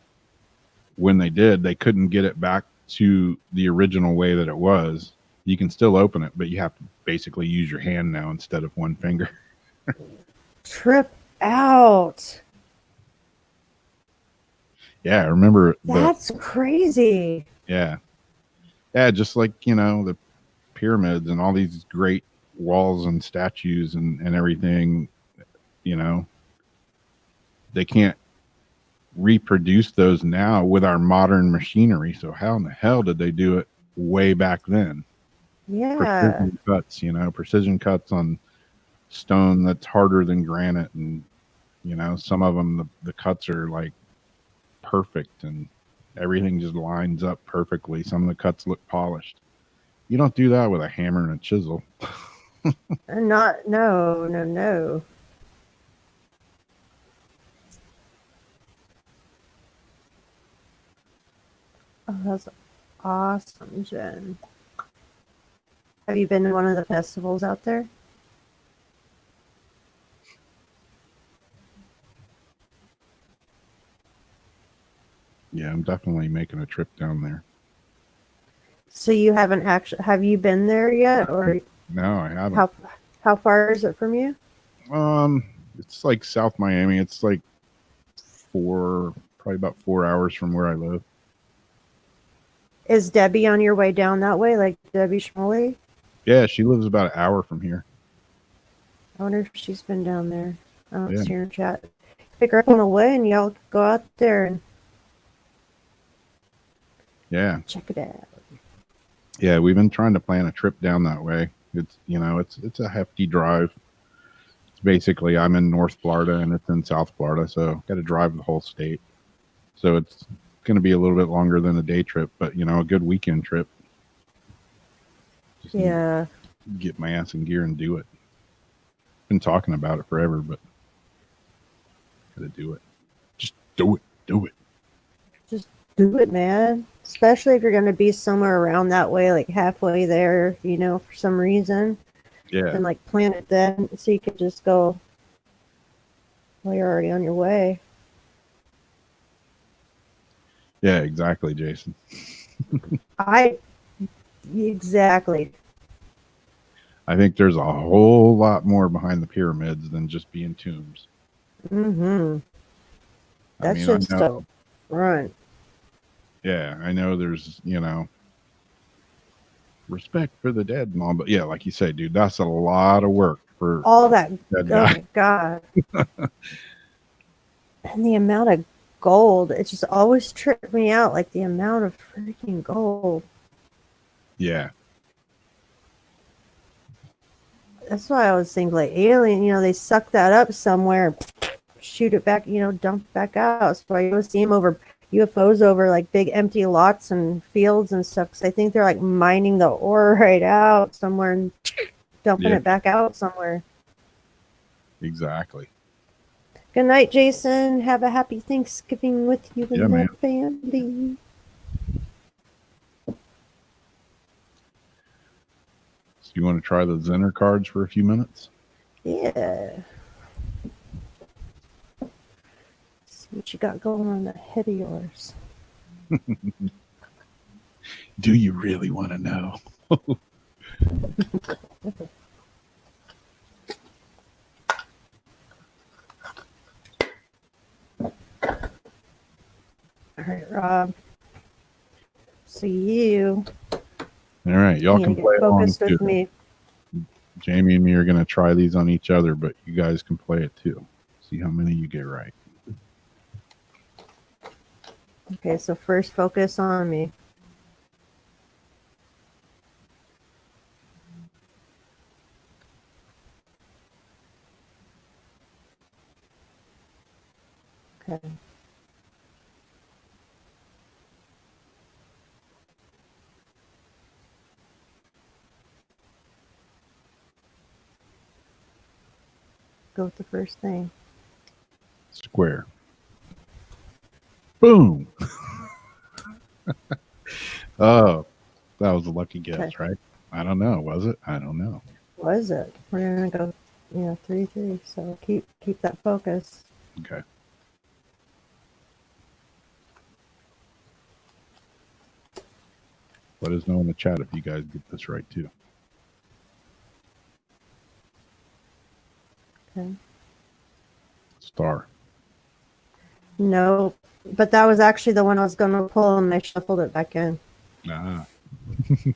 when they did, they couldn't get it back to the original way that it was. You can still open it, but you have to basically use your hand now instead of one finger. Trip out. Yeah, I remember That's crazy. yeah, just like, you know, the pyramids and all these great walls and statues and everything, you know, they can't reproduce those now with our modern machinery. So how in the hell did they do it way back then? Yeah. Precision cuts, you know, precision cuts on stone that's harder than granite, and you know, some of them the cuts are like perfect and everything just lines up perfectly. Some of the cuts look polished. You don't do that with a hammer and a chisel. No. Oh, that's awesome, Jen. Have you been to one of the festivals out there? Yeah, I'm definitely making a trip down there. So you haven't actually, have you been there yet, or No, I haven't. how far is it from you? It's like South Miami. It's like probably about 4 hours from where I live. Is Debbie on your way down that way, like Debbie Schmoley? Yeah, she lives about an hour from here. I wonder if she's been down there. I don't Yeah. see her in chat. Pick her up on the way, and y'all go out there and Yeah. check it out. Yeah, we've been trying to plan a trip down that way. It's, you know, it's a hefty drive. It's basically, I'm in North Florida and it's in South Florida, so got to drive the whole state. So it's going to be a little bit longer than a day trip, but you know, a good weekend trip. Just Yeah. get my ass in gear and do it. Been talking about it forever, but gotta do it. Just do it. Do it. Do it, man. Especially if you're going to be somewhere around that way, like halfway there, you know, for some reason. Yeah. And like plan it then so you can just go while you're already on your way. Yeah, exactly, Jason. Exactly. I think there's a whole lot more behind the pyramids than just being tombs. Mm-hmm. That's I just know, a front. yeah, I know there's, you know, respect for the dead and all, but yeah, like you say, dude, that's a lot of work for All that. that Oh guy. my God. And the amount of gold, it just always tripped me out, like the amount of freaking gold. Yeah. That's why I was thinking, like, alien, you know, they suck that up somewhere, shoot it back, you know, dump it back out. That's why you always see them over UFOs over like big empty lots and fields and stuff. Because I think they're like mining the ore right out somewhere and dumping Yeah. it back out somewhere. Exactly. Good night, Jason. Have a happy Thanksgiving with you and Yeah, your man. family. So you want to try the Zenner cards for a few minutes? Yeah. See what you got going on that head of yours. Do you really want to know? All right, Rob. So you All right, y'all need can to play get along focused too. with me. Jamie and me are going to try these on each other, but you guys can play it too. See how many you get right. Okay, so first focus on me. Okay. Go with the first thing. Square. Boom. Oh, that was a lucky guess, Okay. right? I don't know. Was it? I don't know. Was it? We're gonna go, 3-3. So keep that focus. Okay. Let us know in the chat if you guys get this right too. Okay. Star. No, but that was actually the one I was gonna pull, and I shuffled it back in. Ah, It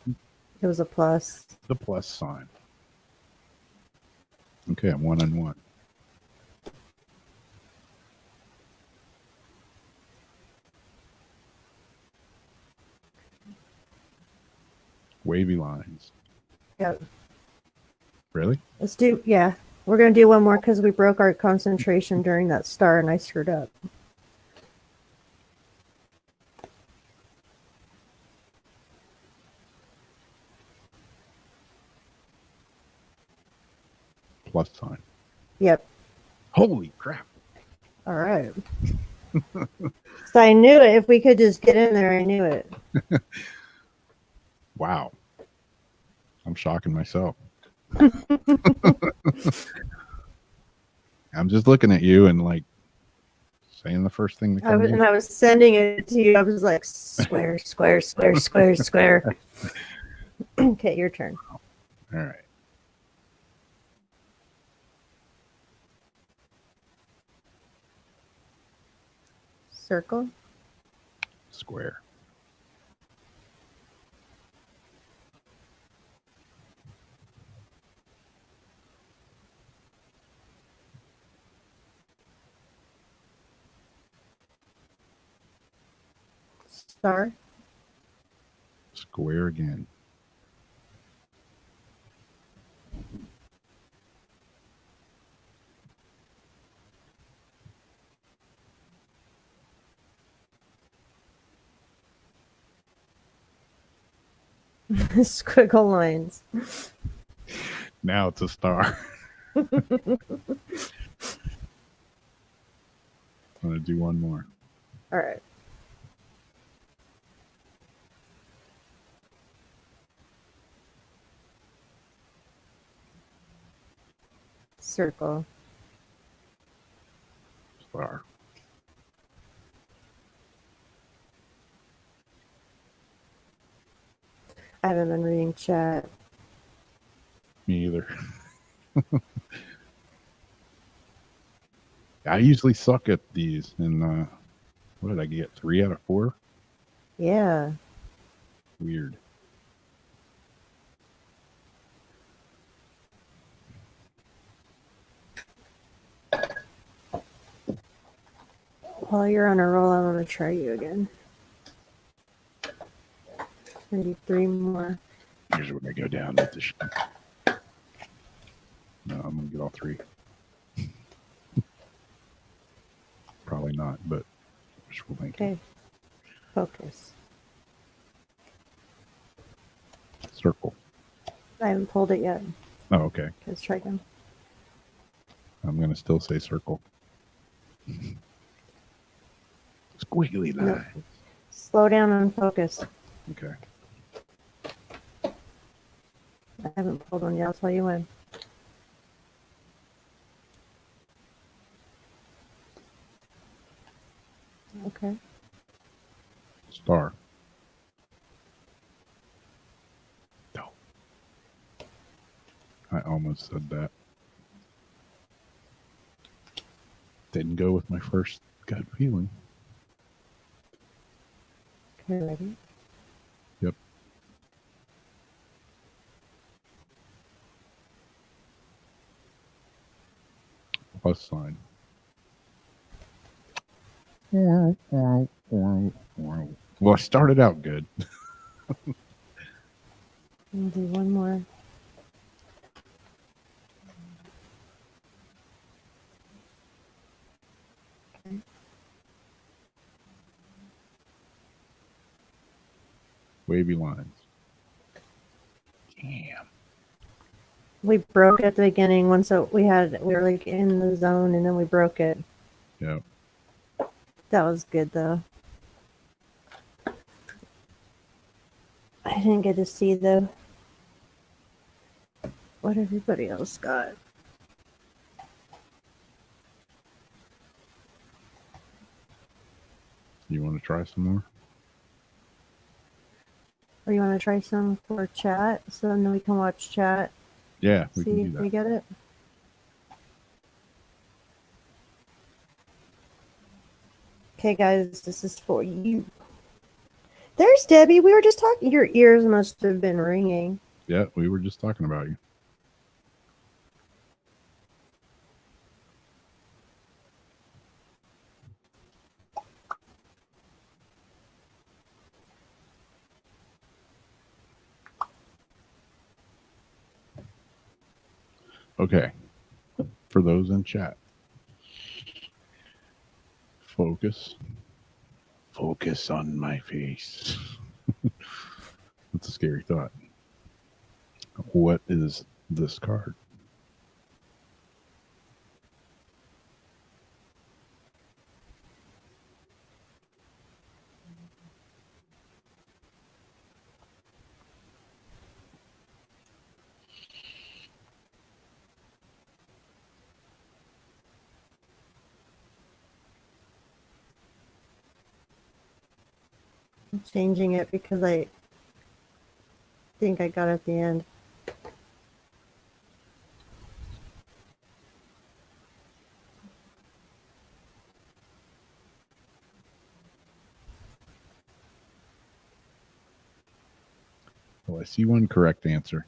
was a plus. the plus sign. Okay, I'm 1-1. Wavy lines. Yep. Really? Let's do. Yeah, we're gonna do one more because we broke our concentration during that star, and I screwed up. Plus sign. Yep. Holy crap. All right. So I knew it. If we could just get in there, I knew it. Wow. I'm shocking myself. I'm just looking at you and like saying the first thing that I comes was, in. and I was sending it to you. I was like, square, square, square, square, square. Okay, your turn. All right. Circle. Square. Star. Square again. Squiggle lines. Now it's a star. I'm going to do one more. All right. Circle. Star. I haven't been reading chat. Me either. I usually suck at these. And what did I get? 3 out of 4? Yeah. Weird. While you're on a roll, I want to try you again. Maybe 3 more. Here's where I go down with the shit. No, I'm going to get all 3. Probably not, but wishful thinking. Okay. Focus. Circle. I haven't pulled it yet. Oh, okay. Let's try again. I'm going to still say circle. Squiggly line. Nope. Slow down and focus. Okay. I haven't pulled one yet. I'll tell you when. Okay. Star. No. I almost said that. Didn't go with my first gut feeling. Okay, ready? Yep. plus sign. Well, I started out good. I'll do one more. Wavy lines. Damn. We broke at the beginning once we were like in the zone and then we broke it. Yeah. That was good though. I didn't get to see what everybody else got. You want to try some more? Or you want to try some for chat so then we can watch chat, Yeah, we see can if do we that. get it? Okay, guys, this is for you. There's Debbie. We were just talking. Your ears must have been ringing. Yeah, we were just talking about you. Okay. For those in chat, focus. Focus on my face. That's a scary thought. What is this card? I'm changing it because I think I got it at the end. Well, I see one correct answer.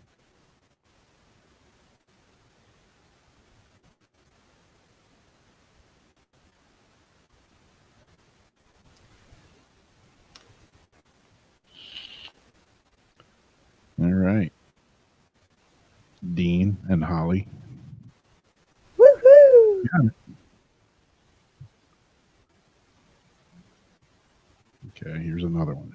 All right. Dean and Holly. Woohoo! Okay, here's another one.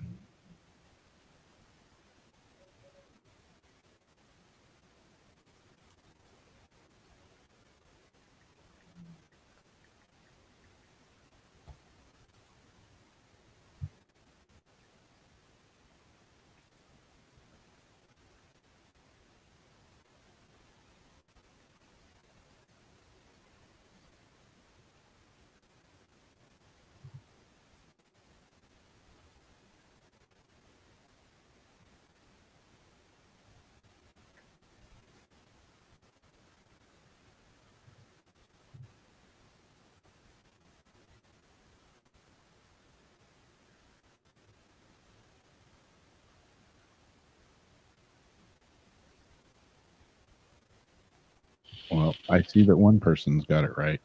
Well, I see that one person's got it right.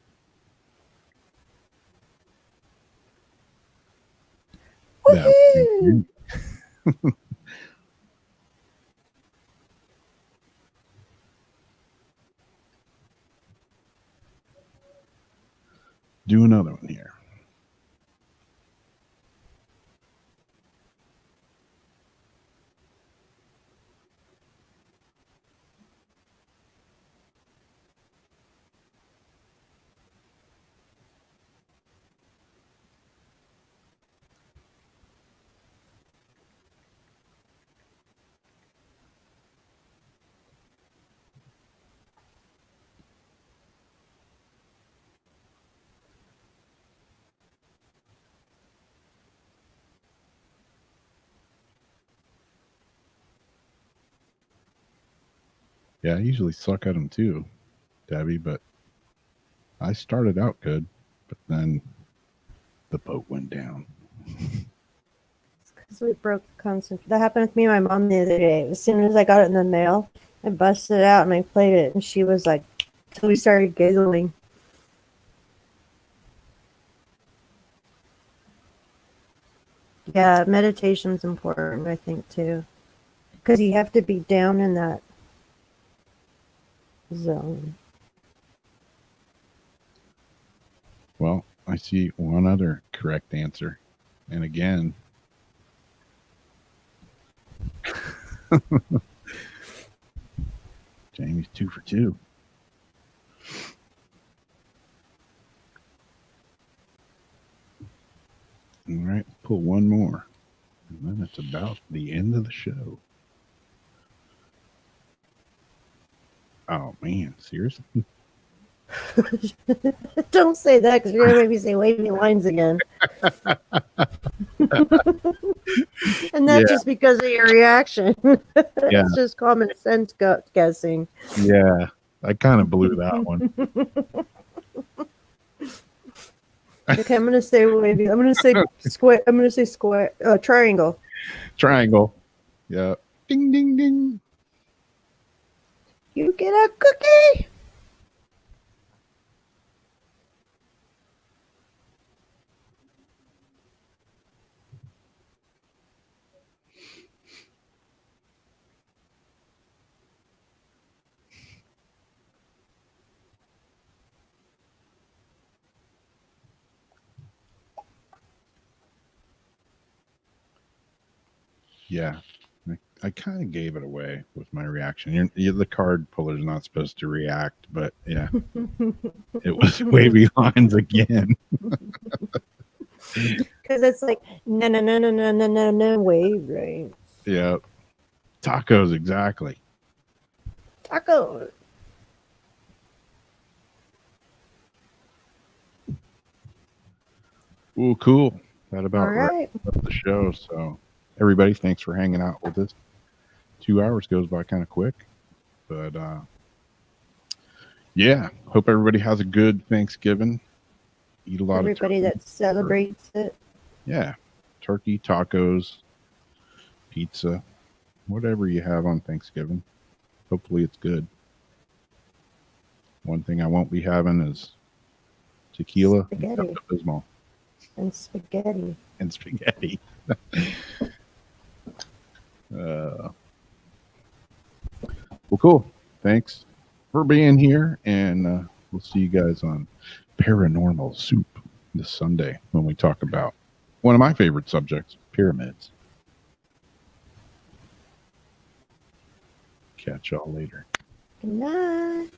That would be Woohoo! you. Do another one here. Yeah, I usually suck at them too, Debbie, but I started out good, but then the boat went down. Because we broke constant. That happened with me and my mom the other day. As soon as I got it in the mail, I busted it out and I played it, and she was like, "Till we started giggling." Yeah, meditation's important, I think, too. Because you have to be down in that zone. Well, I see one other correct answer. And again, Jamie's 2 for 2. All right, pull one more. And then it's about the end of the show. Oh, man. Seriously? Don't say that because you're going to make me say wavy lines again. And that's Yeah. just because of your reaction. Yeah. It's just common sense guessing. Yeah. I kind of blew that one. Okay, I'm gonna say wavy. I'm gonna say square. I'm gonna say square. Triangle. Triangle. Yeah. Ding, ding, ding. You get a cookie. Yeah. I kind of gave it away with my reaction. The card puller's not supposed to react, but yeah, it was wavy lines again. Because it's like no wave, right? Yeah. Tacos, exactly. Taco. Ooh, cool. That about All wraps right. up the show. So, everybody, thanks for hanging out with us. 2 hours goes by kind of quick, but yeah. Hope everybody has a good Thanksgiving. Eat a lot Everybody of turkey. that celebrates it. Yeah, turkey, tacos, pizza, whatever you have on Thanksgiving. Hopefully, it's good. One thing I won't be having is tequila and Spaghetti. Pepto-Bismol And spaghetti. and spaghetti. Well, cool. Thanks for being here, and we'll see you guys on Paranormal Soup this Sunday when we talk about one of my favorite subjects, pyramids. Catch y'all later. Good night.